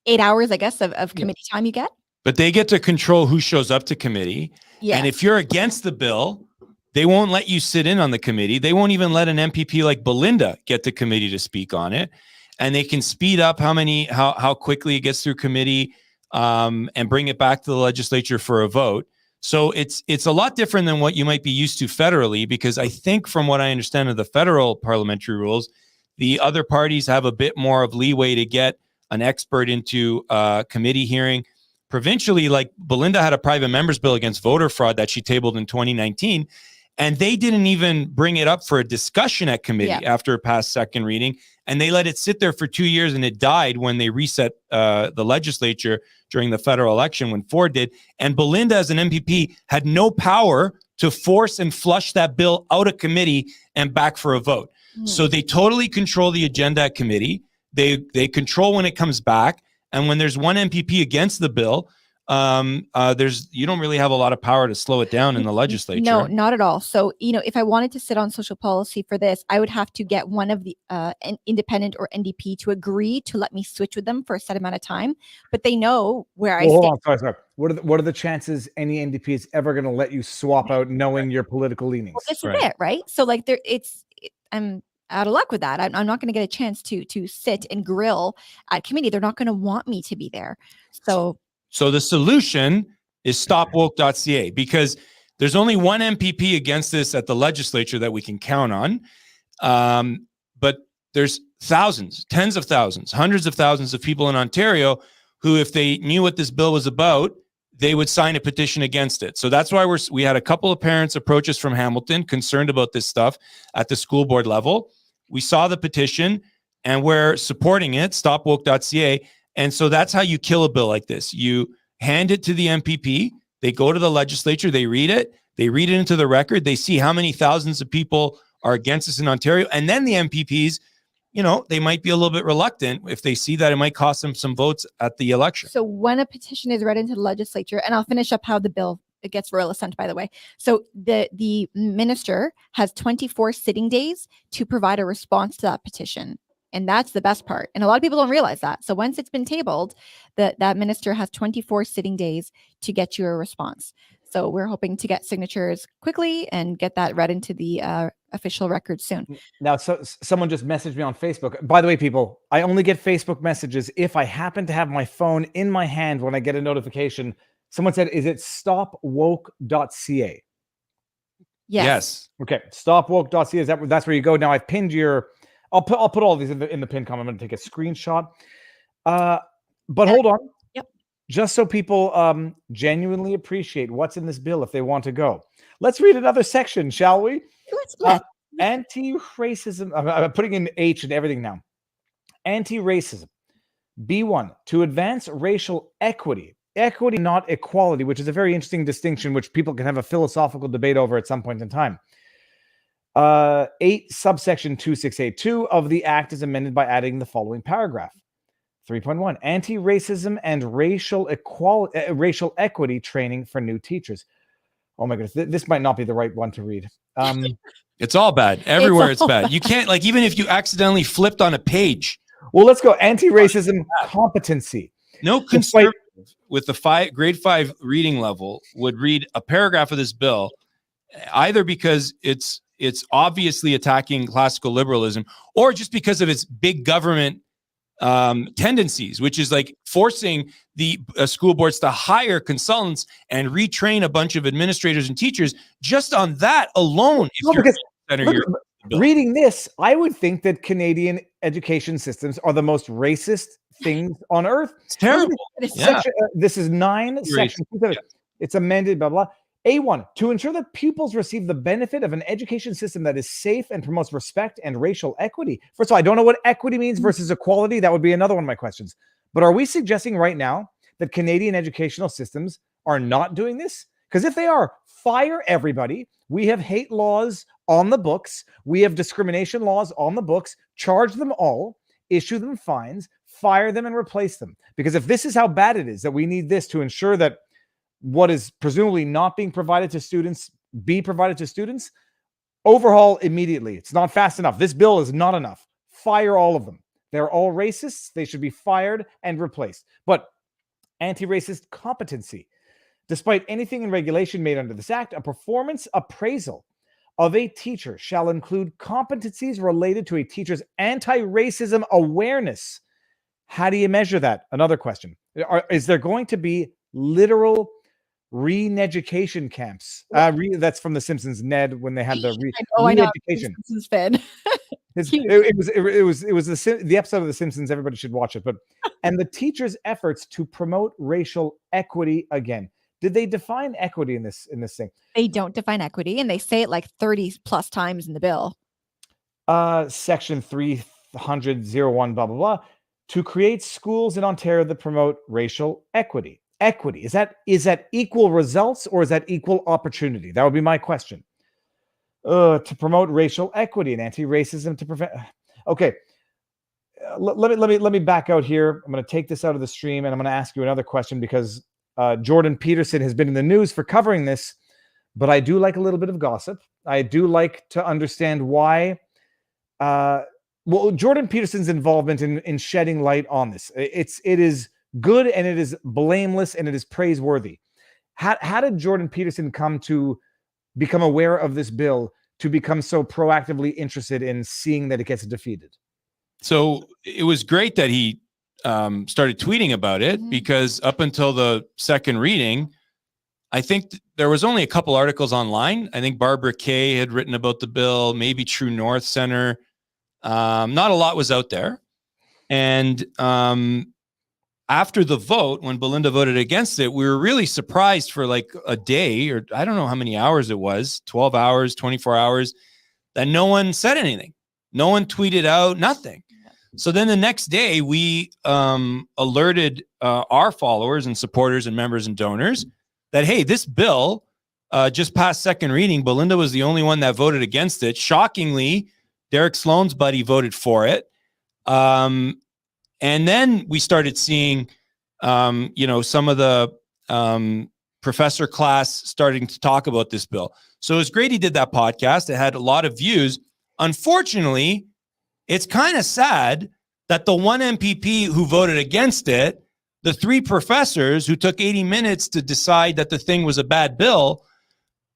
8 hours, I guess, of committee time you get. But they get to control who shows up to committee. Yeah. And if you're against the bill, they won't let you sit in on the committee. They won't even let an MPP like Belinda get the committee to speak on it. And they can speed up how quickly it gets through committee and bring it back to the legislature for a vote. So it's a lot different than what you might be used to federally, because I think from what I understand of the federal parliamentary rules, the other parties have a bit more of leeway to get an expert into a committee hearing. Provincially, like Belinda had a private member's bill against voter fraud that she tabled in 2019, and they didn't even bring it up for a discussion at committee after it passed second reading. And they let it sit there for 2 years, and it died when they reset the legislature during the federal election when Ford did. And Belinda, as an MPP, had no power to force and flush that bill out of committee and back for a vote. So they totally control the agenda at committee. They control when it comes back. And when there's one MPP against the bill, you don't really have a lot of power to slow it down in the legislature. No, not at all. So, if I wanted to sit on social policy for this, I would have to get one of the an independent or NDP to agree to let me switch with them for a set amount of time. But they know where I hold stand. on, sorry. What are the chances any NDP is ever going to let you swap out knowing your political leanings? Well, this is it, right? So like I'm out of luck with that. I'm not going to get a chance to sit and grill at committee. They're not going to want me to be there. So the solution is stopwoke.ca, because there's only one MPP against this at the legislature that we can count on. But there's thousands, tens of thousands, hundreds of thousands of people in Ontario who, if they knew what this bill was about, they would sign a petition against it. So that's why we had a couple of parents approach us from Hamilton concerned about this stuff at the school board level. We saw the petition and we're supporting it, stopwoke.ca. And so that's how you kill a bill like this. You hand it to the MPP, they go to the legislature, they read it into the record, they see how many thousands of people are against us in Ontario. And then the MPPs, they might be a little bit reluctant if they see that it might cost them some votes at the election. So when a petition is read into the legislature, and I'll finish up how the bill it gets royal assent, by the way. So the minister has 24 sitting days to provide a response to that petition. And that's the best part. And a lot of people don't realize that. So once it's been tabled, that minister has 24 sitting days to get you a response. So we're hoping to get signatures quickly and get that read into the official record soon. Now, so someone just messaged me on Facebook. By the way, people, I only get Facebook messages if I happen to have my phone in my hand when I get a notification. Someone said, is it stopwoke.ca? Yes. Okay, stopwoke.ca. That's where you go. Now I've pinned your... I'll put all these in the pin comment. I'm going to take a screenshot. But hold on. Yep. Just so people genuinely appreciate what's in this bill if they want to go. Let's read another section, shall we? Let's. Anti-racism. I'm putting in H and everything now. Anti-racism. B1, to advance racial equity. Equity, not equality, which is a very interesting distinction, which people can have a philosophical debate over at some point in time. 8 subsection 2682 of the Act is amended by adding the following paragraph. 3.1, anti-racism and racial equity training for new teachers. Oh my goodness, this might not be the right one to read. It's all bad. Everywhere it's bad. You can't, even if you accidentally flipped on a page. Well, let's go. Anti-racism competency. No conservative with the grade 5 reading level would read a paragraph of this bill, either because it's obviously attacking classical liberalism, or just because of its big government tendencies, which is like forcing the school boards to hire consultants and retrain a bunch of administrators and teachers just on that alone. Reading this, I would think that Canadian education systems are the most racist things on earth. It's terrible. This is 9 section 2. Yeah. It's amended, blah, blah. A1, to ensure that pupils receive the benefit of an education system that is safe and promotes respect and racial equity. First of all, I don't know what equity means versus equality. That would be another one of my questions. But are we suggesting right now that Canadian educational systems are not doing this? Because if they are, fire everybody. We have hate laws on the books. We have discrimination laws on the books. Charge them all, issue them fines, fire them and replace them. Because if this is how bad it is, that we need this to ensure that what is presumably not being provided to students be provided to students, overhaul immediately. It's not fast enough. This bill is not enough. Fire all of them. They're all racists. They should be fired and replaced. But anti-racist competency. Despite anything in regulation made under this act, a performance appraisal of a teacher shall include competencies related to a teacher's anti-racism awareness. How do you measure that? Another question. Is there going to be literal re-education camps? That's from The Simpsons. Ned, when they had the re-education. Simpsons fan. It was the episode of The Simpsons. Everybody should watch it. But and the teachers' efforts to promote racial equity again. Did they define equity in this thing? They don't define equity, and they say it like 30 plus times in the bill. Section 300(01) blah blah blah. To create schools in Ontario that promote racial equity. Equity, is that equal results or is that equal opportunity? That would be my question. To promote racial equity and anti-racism to prevent. Okay. let me back out here. I'm going to take this out of the stream, and I'm going to ask you another question because Jordan Peterson has been in the news for covering this, but I do like a little bit of gossip. I do like to understand why. Well, Jordan Peterson's involvement in shedding light on this, it is good, and it is blameless, and it is praiseworthy. How did Jordan Peterson come to become aware of this bill, to become so proactively interested in seeing that it gets defeated? So it was great that he started tweeting about it, because up until the second reading, I think there was only a couple articles online. I think Barbara Kay had written about the bill, maybe True North Center. Not a lot was out there. And after the vote, when Belinda voted against it, we were really surprised for like a day, or I don't know how many hours it was, 12 hours, 24 hours, that no one said anything. No one tweeted out, nothing. So then the next day, we alerted our followers and supporters and members and donors that, hey, this bill just passed second reading. Belinda was the only one that voted against it. Shockingly, Derek Sloan's buddy voted for it. And then we started seeing, some of the professor class starting to talk about this bill. So it was great he did that podcast. It had a lot of views. Unfortunately, it's kind of sad that the one MPP who voted against it, the three professors who took 80 minutes to decide that the thing was a bad bill,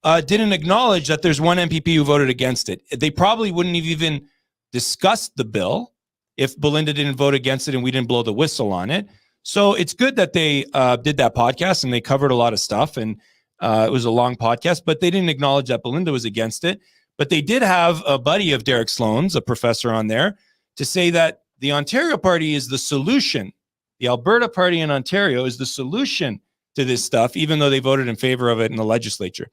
didn't acknowledge that there's one MPP who voted against it. They probably wouldn't have even discussed the bill if Belinda didn't vote against it and we didn't blow the whistle on it. So it's good that they did that podcast, and they covered a lot of stuff, and it was a long podcast, but they didn't acknowledge that Belinda was against it. But they did have a buddy of Derek Sloan's, a professor on there, to say that the Ontario Party is the solution. The Alberta Party in Ontario is the solution to this stuff, even though they voted in favor of it in the legislature.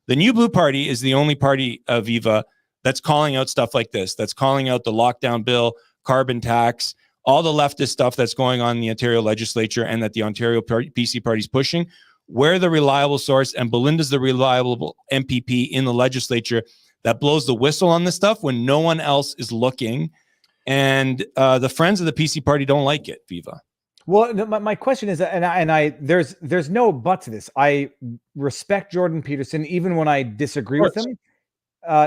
The New Blue Party is the only party, Viva, that's calling out stuff like this, that's calling out the lockdown bill, carbon tax, all the leftist stuff that's going on in the Ontario legislature, and that the Ontario PC Party is pushing. We're the reliable source, and Belinda's the reliable MPP in the legislature that blows the whistle on this stuff when no one else is looking. And the friends of the PC Party don't like it, Viva. Well, my question is, there's no but to this. I respect Jordan Peterson, even when I disagree with him.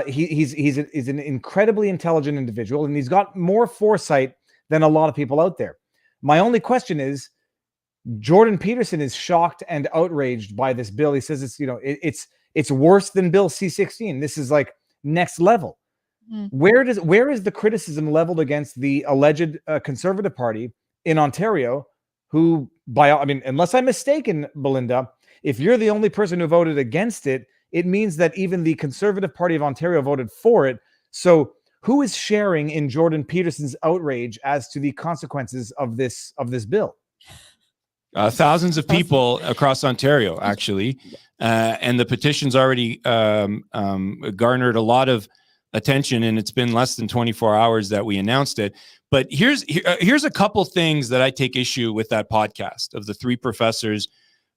He's an incredibly intelligent individual, and he's got more foresight than a lot of people out there. My only question is, Jordan Peterson is shocked and outraged by this bill. He says it's worse than Bill C-16. This is like next level. Where is the criticism leveled against the alleged Conservative Party in Ontario, who, unless I'm mistaken, Belinda, if you're the only person who voted against it, it means that even the Conservative Party of Ontario voted for it. So who is sharing in Jordan Peterson's outrage as to the consequences of this bill? Thousands of people across Ontario, actually. And the petition's already garnered a lot of attention, and it's been less than 24 hours that we announced it. But here's a couple things that I take issue with that podcast of the three professors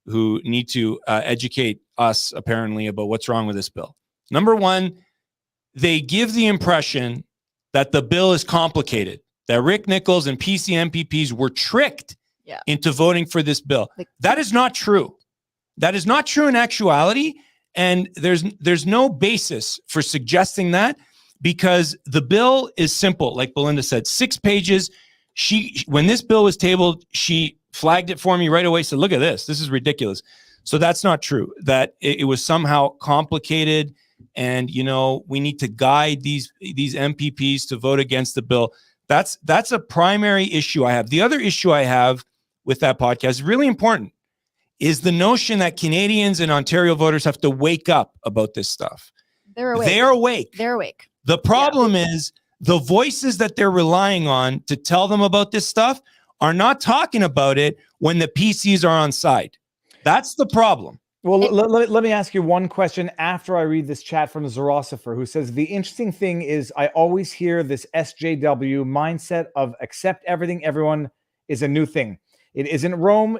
who need to educate us, apparently, about what's wrong with this bill. Number one, they give the impression that the bill is complicated, that Rick Nichols and PC MPPs were tricked into voting for this bill. That is not true. That is not true in actuality. And there's no basis for suggesting that, because the bill is simple. Like Belinda said, 6 pages. When this bill was tabled, she flagged it for me right away. Said, look at this. This is ridiculous. So that's not true. That it was somehow complicated. And, we need to guide these MPPs to vote against the bill. That's a primary issue I have. The other issue I have with that podcast is really important, is the notion that Canadians and Ontario voters have to wake up about this stuff. They're awake. They're awake. They're awake. The problem is the voices that they're relying on to tell them about this stuff are not talking about it when the PCs are on side. That's the problem. Well, let me ask you one question after I read this chat from Zorosifer, who says, the interesting thing is I always hear this SJW mindset of accept everything, everyone is a new thing. It isn't Rome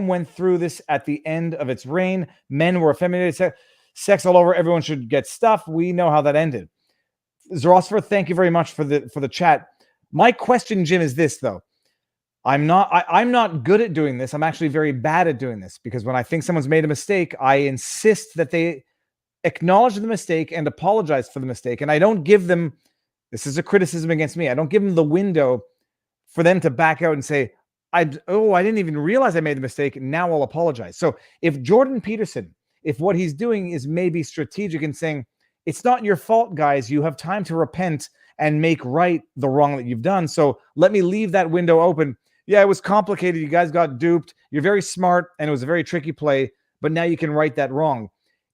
went through this at the end of its reign. Men were effeminated, sex all over. Everyone should get stuff. We know how that ended. Zorosifer, thank you very much for the chat. My question, Jim, is this though. I'm not good at doing this. I'm actually very bad at doing this, because when I think someone's made a mistake, I insist that they acknowledge the mistake and apologize for the mistake. And I don't give them, this is a criticism against me, I don't give them the window for them to back out and say, I didn't even realize I made the mistake. Now I'll apologize. So if Jordan Peterson, if what he's doing is maybe strategic and saying, it's not your fault, guys, you have time to repent and make right the wrong that you've done. So let me leave that window open. Yeah, it was complicated. You guys got duped. You're very smart, and it was a very tricky play, but now you can right that wrong.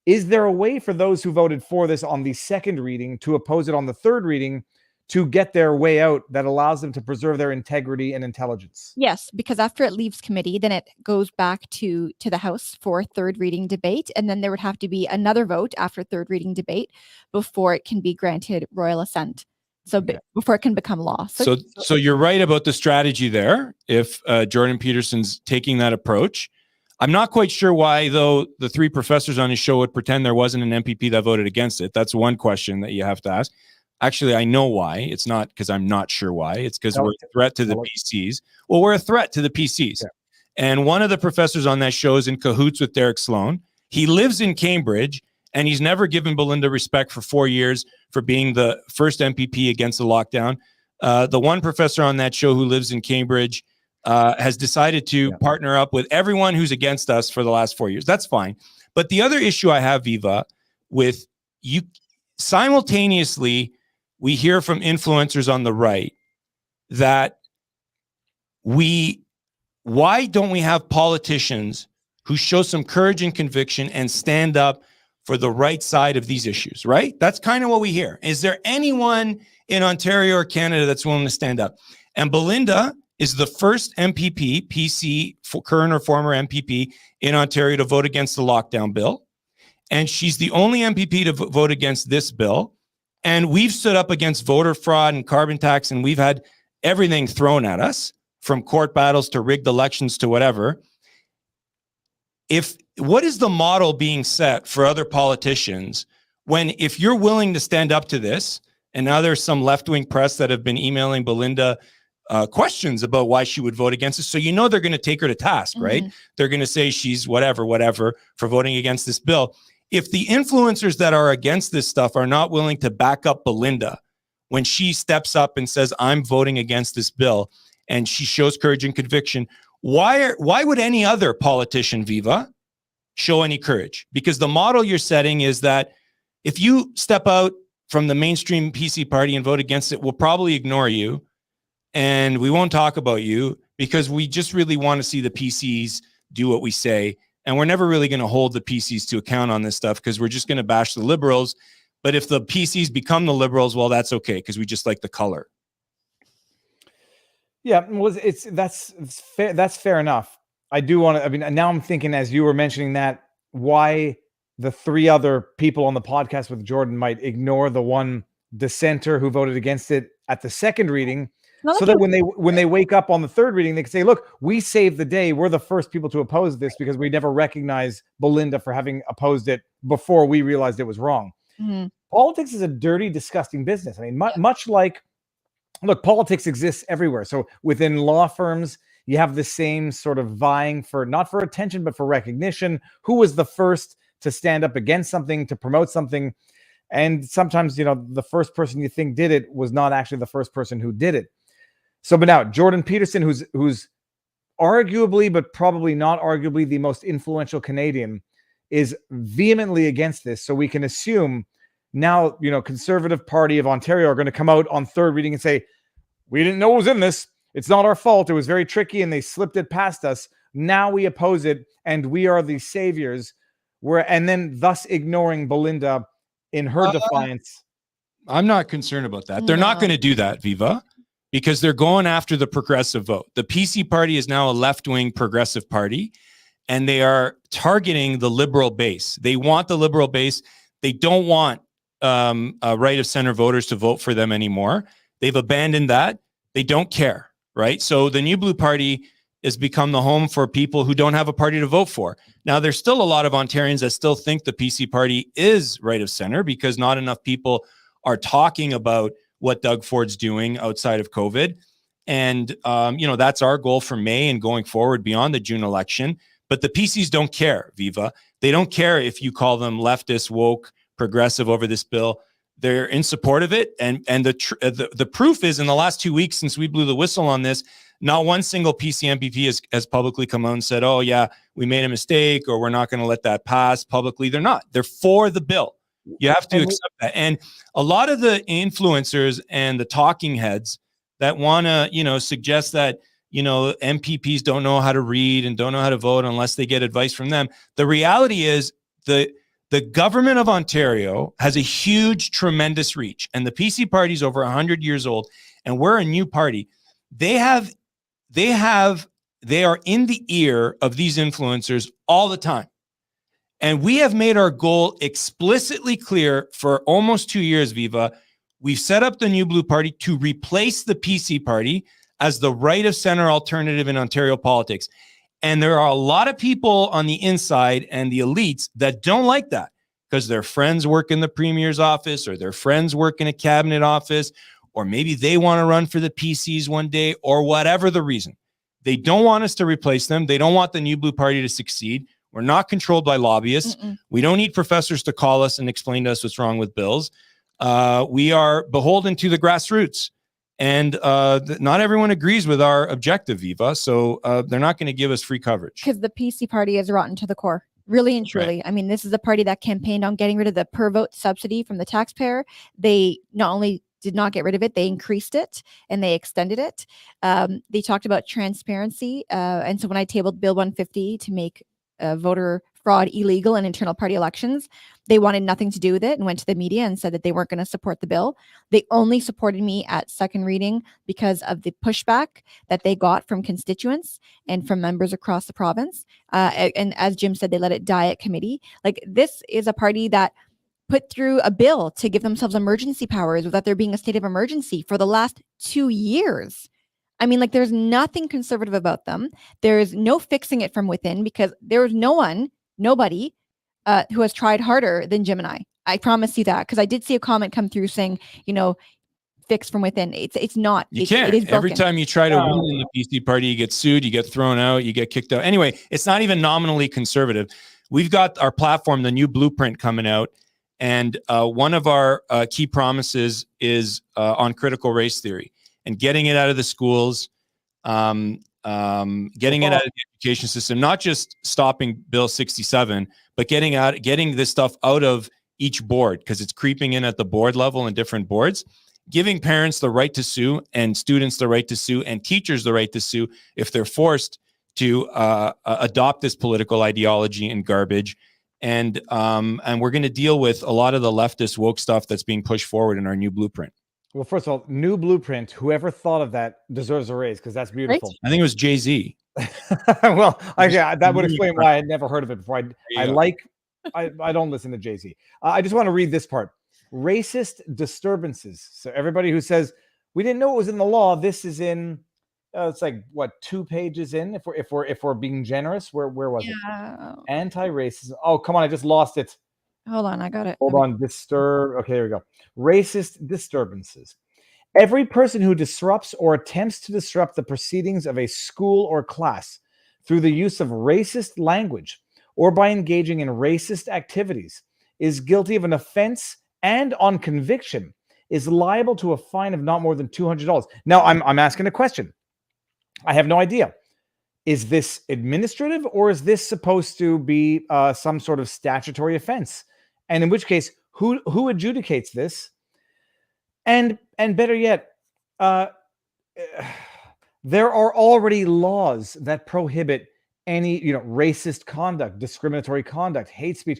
Is there a way for those who voted for this on the second reading to oppose it on the third reading to get their way out that allows them to preserve their integrity and intelligence? Yes, because after it leaves committee, then it goes back to the House for third reading debate. And then there would have to be another vote after third reading debate before it can be granted royal assent. So before it can become law. So you're right about the strategy there. If Jordan Peterson's taking that approach, I'm not quite sure why, though, the three professors on his show would pretend there wasn't an MPP that voted against it. That's one question that you have to ask. Actually, I know why. It's not because I'm not sure why. It's because we're a threat to the PCs. Well, we're a threat to the PCs. Yeah. And one of the professors on that show is in cahoots with Derek Sloan. He lives in Cambridge, and he's never given Belinda respect for 4 years for being the first MPP against the lockdown. The one professor on that show who lives in Cambridge has decided to partner up with everyone who's against us for the last 4 years. That's fine. But the other issue I have, Viva, with you, simultaneously, we hear from influencers on the right that why don't we have politicians who show some courage and conviction and stand up for the right side of these issues, right? That's kind of what we hear. Is there anyone in Ontario or Canada that's willing to stand up? And Belinda is the first MPP, PC, current or former MPP in Ontario to vote against the lockdown bill. And she's the only MPP to vote against this bill. And we've stood up against voter fraud and carbon tax, and we've had everything thrown at us, from court battles to rigged elections to whatever. What is the model being set for other politicians when, if you're willing to stand up to this, and now there's some left-wing press that have been emailing Belinda questions about why she would vote against this. So you know they're going to take her to task, right? They're going to say she's whatever for voting against this bill. If the influencers that are against this stuff are not willing to back up Belinda when she steps up and says, I'm voting against this bill, and she shows courage and conviction, why would any other politician, Viva, show any courage? Because the model you're setting is that if you step out from the mainstream PC party and vote against it, we'll probably ignore you, and we won't talk about you because we just really want to see the PCs do what we say. And we're never really going to hold the PCs to account on this stuff because we're just going to bash the Liberals. But if the PCs become the Liberals, well, that's okay because we just like the color. Yeah, well, that's fair. That's fair enough. I do want to. I mean, now I'm thinking, as you were mentioning that, why the three other people on the podcast with Jordan might ignore the one dissenter who voted against it at the second reading. So that when they wake up on the third reading, they can say, look, we saved the day. We're the first people to oppose this because we never recognized Belinda for having opposed it before we realized it was wrong. Mm-hmm. Politics is a dirty, disgusting business. I mean, much like, look, politics exists everywhere. So within law firms, you have the same sort of vying for, not for attention, but for recognition. Who was the first to stand up against something, to promote something? And sometimes, the first person you think did it was not actually the first person who did it. So, but now Jordan Peterson, who's arguably, but probably not arguably, the most influential Canadian, is vehemently against this. So we can assume now, Conservative Party of Ontario are going to come out on third reading and say, we didn't know it was in this. It's not our fault. It was very tricky and they slipped it past us. Now we oppose it and we are the saviors. And then thus ignoring Belinda in her defiance. I'm not concerned about that. They're not going to do that, Viva, because they're going after the progressive vote. The PC party is now a left-wing progressive party, and they are targeting the liberal base. They want the liberal base. They don't want right-of-center voters to vote for them anymore. They've abandoned that. They don't care, right? So the New Blue Party has become the home for people who don't have a party to vote for. Now, there's still a lot of Ontarians that still think the PC party is right-of-center because not enough people are talking about what Doug Ford's doing outside of COVID. And, that's our goal for May and going forward beyond the June election. But the PCs don't care, Viva. They don't care if you call them leftist, woke, progressive over this bill. They're in support of it. And the proof is in the last 2 weeks since we blew the whistle on this, not one single PC MPP has publicly come out and said, oh, yeah, we made a mistake or we're not going to let that pass publicly. They're not. They're for the bill. You have to accept that. And a lot of the influencers and the talking heads that want to, suggest that, MPPs don't know how to read and don't know how to vote unless they get advice from them. The reality is the government of Ontario has a huge, tremendous reach. And the PC party is over 100 years old, and we're a new party. They are in the ear of these influencers all the time. And we have made our goal explicitly clear for almost 2 years, Viva. We've set up the New Blue Party to replace the PC party as the right of center alternative in Ontario politics. And there are a lot of people on the inside and the elites that don't like that because their friends work in the premier's office or their friends work in a cabinet office, or maybe they want to run for the PCs one day, or whatever the reason. They don't want us to replace them. They don't want the New Blue Party to succeed. We're not controlled by lobbyists. We don't need professors to call us and explain to us what's wrong with bills. We are beholden to the grassroots. And not everyone agrees with our objective, Viva. So they're not going to give us free coverage. Because the PC party is rotten to the core. Really and truly. Right. I mean, this is a party that campaigned on getting rid of the per vote subsidy from the taxpayer. They not only did not get rid of it, they increased it and they extended it. They talked about transparency. And so when I tabled Bill 150 to make voter fraud illegal in internal party elections, they wanted nothing to do with it and went to the media and said that they weren't going to support the bill. They only supported me at second reading because of the pushback that they got from constituents and from members across the province. And as Jim said, they let it die at committee. Like, this is a party that put through a bill to give themselves emergency powers without there being a state of emergency for the last 2 years. I mean, like, there's nothing conservative about them. There's no fixing it from within because there is nobody who has tried harder than Jim and I. I promise you that, because I did see a comment come through saying, fix from within. It's not. You can't. It is every time you try to win in the PC party, you get sued, you get thrown out, you get kicked out. Anyway, it's not even nominally conservative. We've got our platform, the new blueprint, coming out. And one of our key promises is on critical race theory and getting it out of the schools, getting it out of the education system, not just stopping Bill 67, but getting this stuff out of each board, because it's creeping in at the board level in different boards, giving parents the right to sue and students the right to sue and teachers the right to sue if they're forced to adopt this political ideology and garbage. And we're going to deal with a lot of the leftist woke stuff that's being pushed forward in our new blueprint. Well, first of all, new blueprint, whoever thought of that deserves a raise, because that's beautiful. Right? I think it was Jay-Z. Well, that would explain why I had never heard of it before. I don't listen to Jay-Z. I just want to read this part. Racist disturbances. So everybody who says, we didn't know it was in the law, this is in, it's like, what, 2 pages in, if we're being generous. Where was it? Anti-racism. Oh, come on, I just lost it. Hold on, I got it. Hold on, okay, here we go. Racist disturbances. Every person who disrupts or attempts to disrupt the proceedings of a school or class through the use of racist language or by engaging in racist activities is guilty of an offense and, on conviction, is liable to a fine of not more than $200. Now, I'm asking a question. I have no idea. Is this administrative, or is this supposed to be some sort of statutory offense? And in which case, who adjudicates this? And better yet, there are already laws that prohibit any racist conduct, discriminatory conduct, hate speech.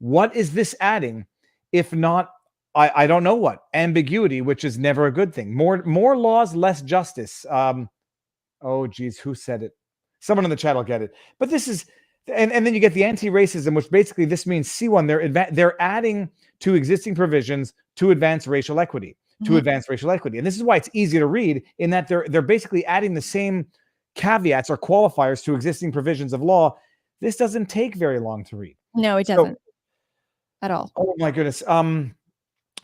What is this adding, if not, I don't know what, ambiguity, which is never a good thing. More laws, less justice. Oh geez, who said it? Someone in the chat will get it. But this is, and then you get the anti-racism, which basically this means C1. They're adding to existing provisions to advance racial equity. And this is why it's easy to read, in that they're basically adding the same caveats or qualifiers to existing provisions of law. This doesn't take very long to read. No, it doesn't at all. Oh my goodness.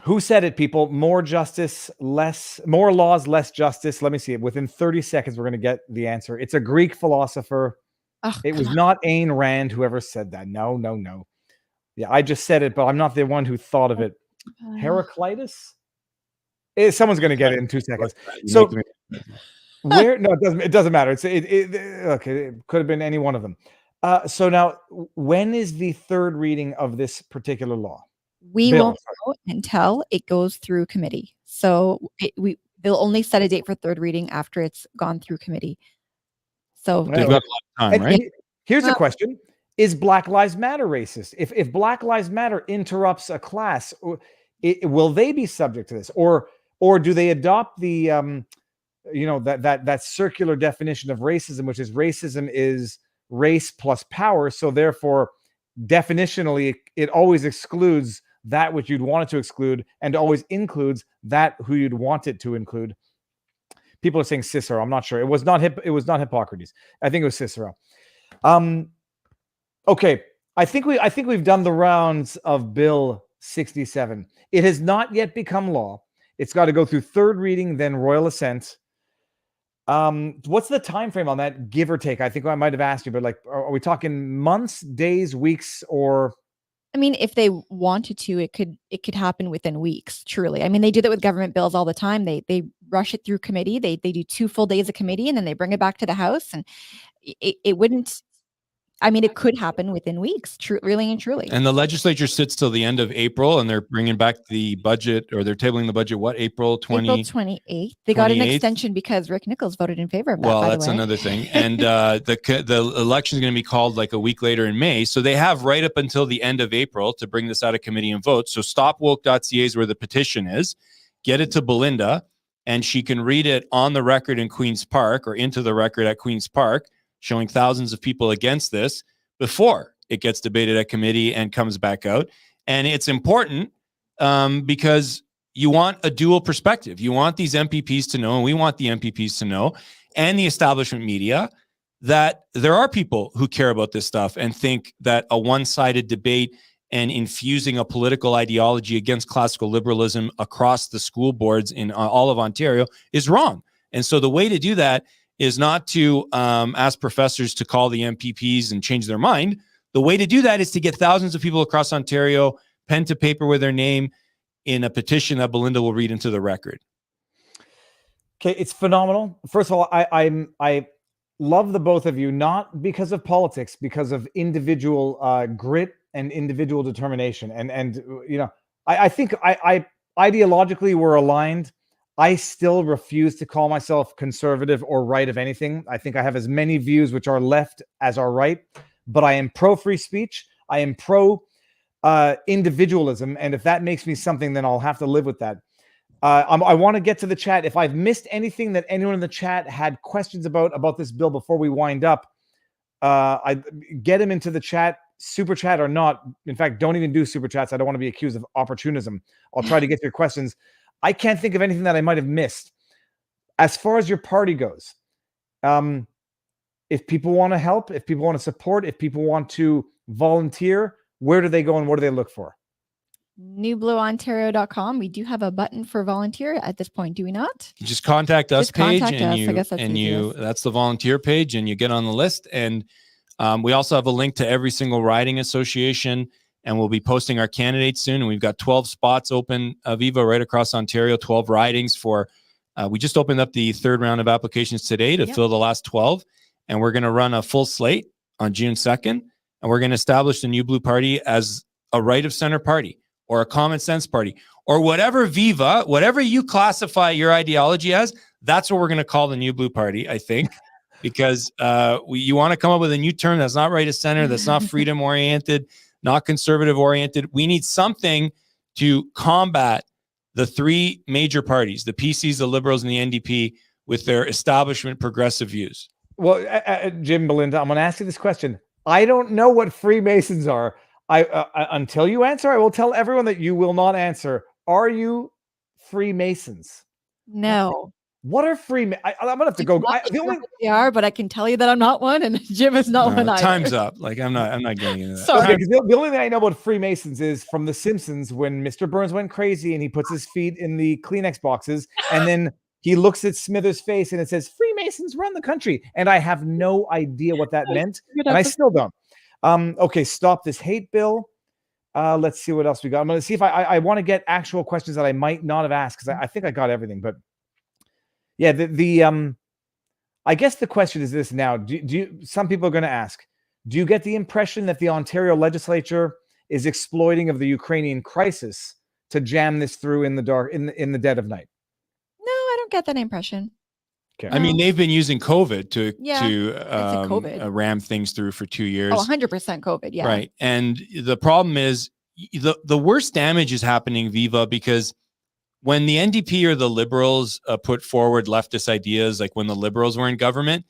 Who said it, people? More justice, more laws, less justice. Let me see it. Within 30 seconds, we're going to get the answer. It's a Greek philosopher. Oh, It was not Ayn Rand, whoever said that. No, no, no. Yeah, I just said it, but I'm not the one who thought of it. Heraclitus? Someone's going to get it in 2 seconds. So where? No, it doesn't matter. Okay. It could have been any one of them. So now, when is the third reading of this particular law? We won't know until it goes through committee. So they'll only set a date for third reading after it's gone through committee. So they've got a lot of time, right? Here's a question: is Black Lives Matter racist? If Black Lives Matter interrupts a class, will they be subject to this, or do they adopt the that circular definition of racism, which is racism is race plus power, so therefore definitionally it always excludes that which you'd want it to exclude and always includes that who you'd want it to include. People are saying Cicero. I'm not sure. It was not Hippocrates. I think it was Cicero. Okay. I think we've done the rounds of Bill 67. It has not yet become law. It's got to go through third reading, then royal assent. What's the time frame on that, give or take? I think I might have asked you, but like, are we talking months, days, weeks, or? I mean, if they wanted to, it could happen within weeks. Truly, I mean, they do that with government bills all the time. They rush it through committee. They do 2 full days of committee, and then they bring it back to the House. And it wouldn't. I mean, it could happen within weeks. Really and truly. And the legislature sits till the end of April, and they're bringing back the budget, or they're tabling the budget. What, April 28th? They got an extension because Rick Nichols voted in favor of that. Well, that's another thing. And the election is going to be called like a week later in May, so they have right up until the end of April to bring this out of committee and vote. So stopwoke.ca is where the petition is. Get it to Belinda, and she can read it on the record in Queen's Park, or into the record at Queen's Park, showing thousands of people against this before it gets debated at committee and comes back out. And it's important because you want a dual perspective. You want these MPPs to know, and we want the MPPs to know, and the establishment media, that there are people who care about this stuff and think that a one-sided debate and infusing a political ideology against classical liberalism across the school boards in all of Ontario is wrong. And so the way to do that is not to ask professors to call the MPPs and change their mind. The way to do that is to get thousands of people across Ontario, pen to paper with their name, in a petition that Belinda will read into the record. Okay, it's phenomenal. First of all, I love the both of you, not because of politics, because of individual grit and individual determination. And I think ideologically we're aligned. I still refuse to call myself conservative or right of anything. I think I have as many views which are left as are right, but I am pro free speech. I am pro individualism. And if that makes me something, then I'll have to live with that. I want to get to the chat. If I've missed anything that anyone in the chat had questions about this bill before we wind up, I get them into the chat, super chat or not. In fact, don't even do super chats. I don't want to be accused of opportunism. I'll try to get to your questions. I can't think of anything that I might have missed. As far as your party goes, if people want to help, if people want to support, if people want to volunteer, where do they go and what do they look for? newblueontario.com. We do have a button for volunteer at this point, do we not? You just contact us page, contact and us. you I guess that's and easiest. that's the volunteer page, and you get on the list. And we also have a link to every single riding association, and we'll be posting our candidates soon. And we've got 12 spots open, Viva, right across Ontario, 12 ridings for, we just opened up the third round of applications today to fill the last 12. And we're going to run a full slate on June 2nd. And we're going to establish the New Blue Party as a right of center party, or a common sense party, or whatever Viva, whatever you classify your ideology as, that's what we're going to call the New Blue Party, I think, because you want to come up with a new term that's not right of center, that's not freedom oriented, not conservative oriented. We need something to combat the three major parties, the PCs, the Liberals, and the NDP, with their establishment progressive views. Well, Jim, Belinda, I'm going to ask you this question. I don't know what Freemasons are. Until you answer, I will tell everyone that you will not answer. Are you Freemasons? No. What are I'm gonna have to go. The only they are, but I can tell you that I'm not one, and Jim is not one either. Time's up. Like I'm not getting into that. Sorry. Okay, the only thing I know about Freemasons is from The Simpsons when Mr. Burns went crazy and he puts his feet in the Kleenex boxes and then he looks at Smithers' face and it says Freemasons run the country, and I have no idea what that meant, and I still don't. Okay, stop this hate bill. Let's see what else we got. I'm gonna see if I want to get actual questions that I might not have asked because I think I got everything, but. Yeah, I guess the question is this now. Do you, some people are going to ask, do you get the impression that the Ontario legislature is exploiting of the Ukrainian crisis to jam this through in the dark, in the dead of night? No, I don't get that impression. Okay. I mean, they've been using COVID to ram things through for 2 years. Oh, 100% COVID, yeah. Right. And the problem is the worst damage is happening, Viva, because when the NDP or the Liberals put forward leftist ideas, like when the Liberals were in government,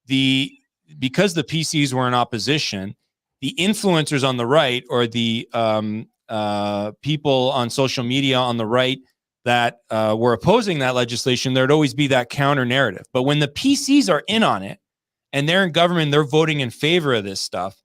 because the PCs were in opposition, the influencers on the right or the people on social media on the right that were opposing that legislation, there'd always be that counter narrative. But when the PCs are in on it and they're in government, they're voting in favor of this stuff.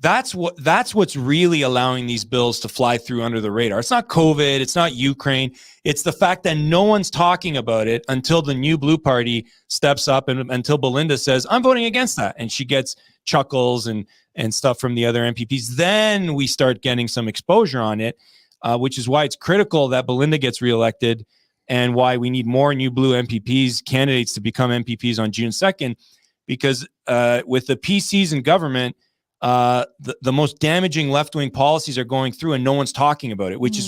That's what's really allowing these bills to fly through under the radar. It's not COVID. It's not Ukraine. It's the fact that no one's talking about it until the New Blue Party steps up and until Belinda says, I'm voting against that. And she gets chuckles and stuff from the other MPPs. Then we start getting some exposure on it, which is why it's critical that Belinda gets reelected and why we need more New Blue MPPs, candidates to become MPPs on June 2nd, because with the PCs in government, the most damaging left-wing policies are going through and no one's talking about it, which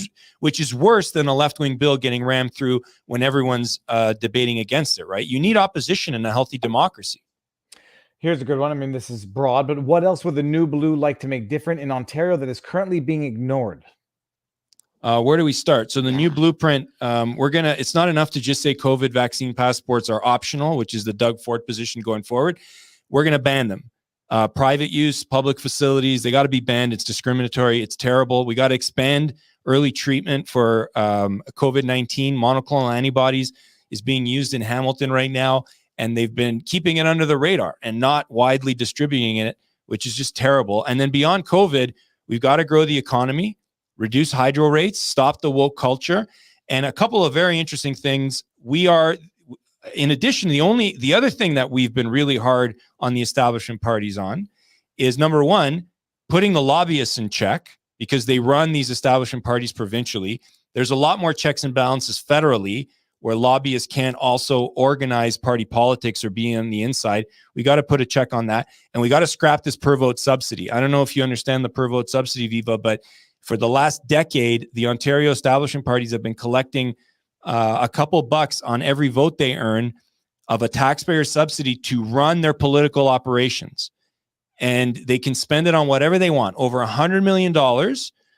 is worse than a left-wing bill getting rammed through when everyone's debating against it, right? You need opposition in a healthy democracy. Here's a good one. I mean, this is broad, but what else would the New Blue like to make different in Ontario that is currently being ignored? Where do we start? So the new blueprint, it's not enough to just say COVID vaccine passports are optional, which is the Doug Ford position going forward. We're going to ban them. Private use, public facilities, they got to be banned. It's discriminatory. It's terrible. We got to expand early treatment for COVID-19. Monoclonal antibodies is being used in Hamilton right now, and they've been keeping it under the radar and not widely distributing it, which is just terrible. And then beyond COVID, we've got to grow the economy, reduce hydro rates, stop the woke culture, and a couple of very interesting things. We are, in addition, the other thing that we've been really hard on the establishment parties on is, number one, putting the lobbyists in check, because they run these establishment parties provincially. There's a lot more checks and balances federally where lobbyists can't also organize party politics or be on the inside. We got to put a check on that. And we got to scrap this per vote subsidy. I don't know if you understand the per vote subsidy, Viva, but for the last decade, the Ontario establishment parties have been collecting a couple bucks on every vote they earn of a taxpayer subsidy to run their political operations. And they can spend it on whatever they want. Over $100 million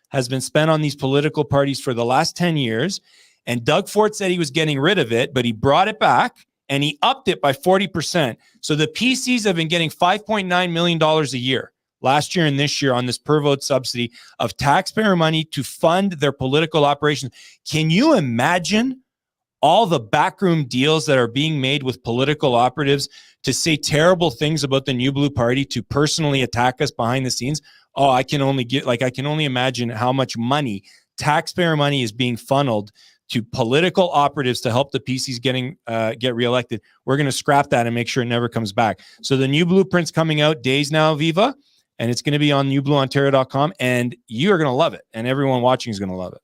has been spent on these political parties for the last 10 years. And Doug Ford said he was getting rid of it, but he brought it back and he upped it by 40%. So the PCs have been getting $5.9 million a year last year and this year on this per vote subsidy of taxpayer money to fund their political operations. Can you imagine all the backroom deals that are being made with political operatives to say terrible things about the New Blue Party, to personally attack us behind the scenes? Oh, I can only imagine how much money, taxpayer money, is being funneled to political operatives to help the PCs get reelected. We're going to scrap that and make sure it never comes back. So the new blueprint's coming out days now, Viva, and it's going to be on newblueontario.com, and you are going to love it, and everyone watching is going to love it.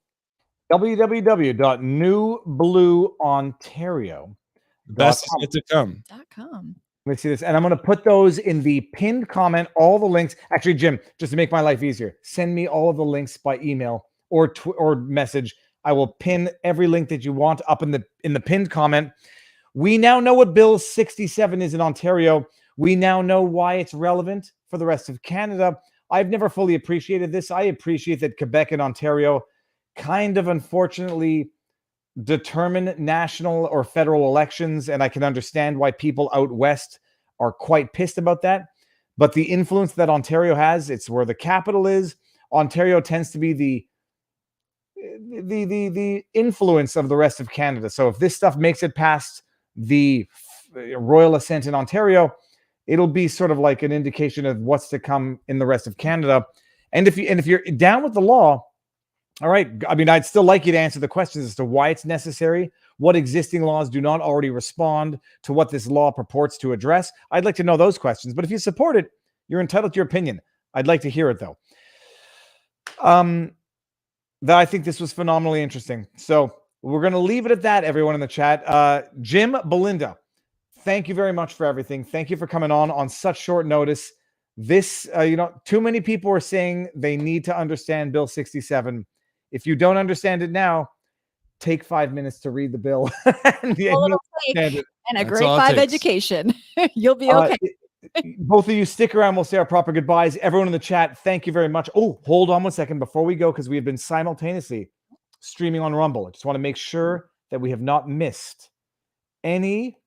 www.newblueontario.com. The best is yet to come. Let me see this. And I'm going to put those in the pinned comment, all the links. Actually, Jim, just to make my life easier, send me all of the links by email or message. I will pin every link that you want up in the pinned comment. We now know what Bill 67 is in Ontario. We now know why it's relevant for the rest of Canada. I've never fully appreciated this. I appreciate that Quebec and Ontario kind of unfortunately determine national or federal elections, and I can understand why people out west are quite pissed about that. But the influence that Ontario has, it's where the capital is. Ontario tends to be the influence of the rest of Canada. So if this stuff makes it past the royal assent in Ontario, it'll be sort of like an indication of what's to come in the rest of Canada. And if you're down with the law, all right, I mean, I'd still like you to answer the questions as to why it's necessary, what existing laws do not already respond to what this law purports to address. I'd like to know those questions. But if you support it, you're entitled to your opinion. I'd like to hear it, though. I think this was phenomenally interesting. So we're going to leave it at that, everyone in the chat. Jim, Belinda, thank you very much for everything. Thank you for coming on such short notice. This, too many people are saying they need to understand Bill 67. If you don't understand it now, take 5 minutes to read the bill. and a grade 5 education. You'll be okay. Both of you stick around. We'll say our proper goodbyes. Everyone in the chat, thank you very much. Oh, hold on 1 second before we go, because we have been simultaneously streaming on Rumble. I just want to make sure that we have not missed any.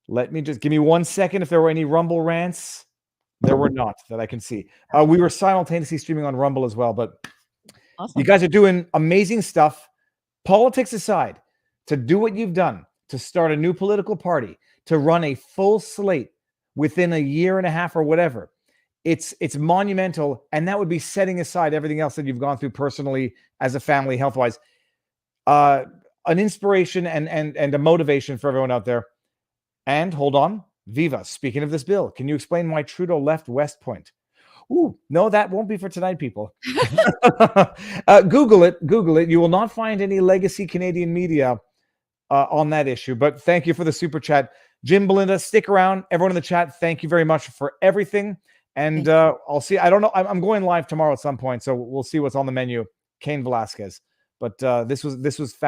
Let me just give me 1 second if there were any Rumble rants. There were not that I can see. We were simultaneously streaming on Rumble as well, but awesome. You guys are doing amazing stuff. Politics aside, to do what you've done, to start a new political party, to run a full slate within a year and a half or whatever, it's monumental. And that would be setting aside everything else that you've gone through personally as a family, health-wise. An inspiration and a motivation for everyone out there. And hold on, Viva, speaking of this bill, can you explain why Trudeau left West Point? Ooh, no, that won't be for tonight, people. Google it. You will not find any legacy Canadian media on that issue. But thank you for the super chat. Jim, Belinda, stick around. Everyone in the chat, thank you very much for everything. And I'll see. I don't know. I'm going live tomorrow at some point, so we'll see what's on the menu. Cain Velasquez. But this was fantastic.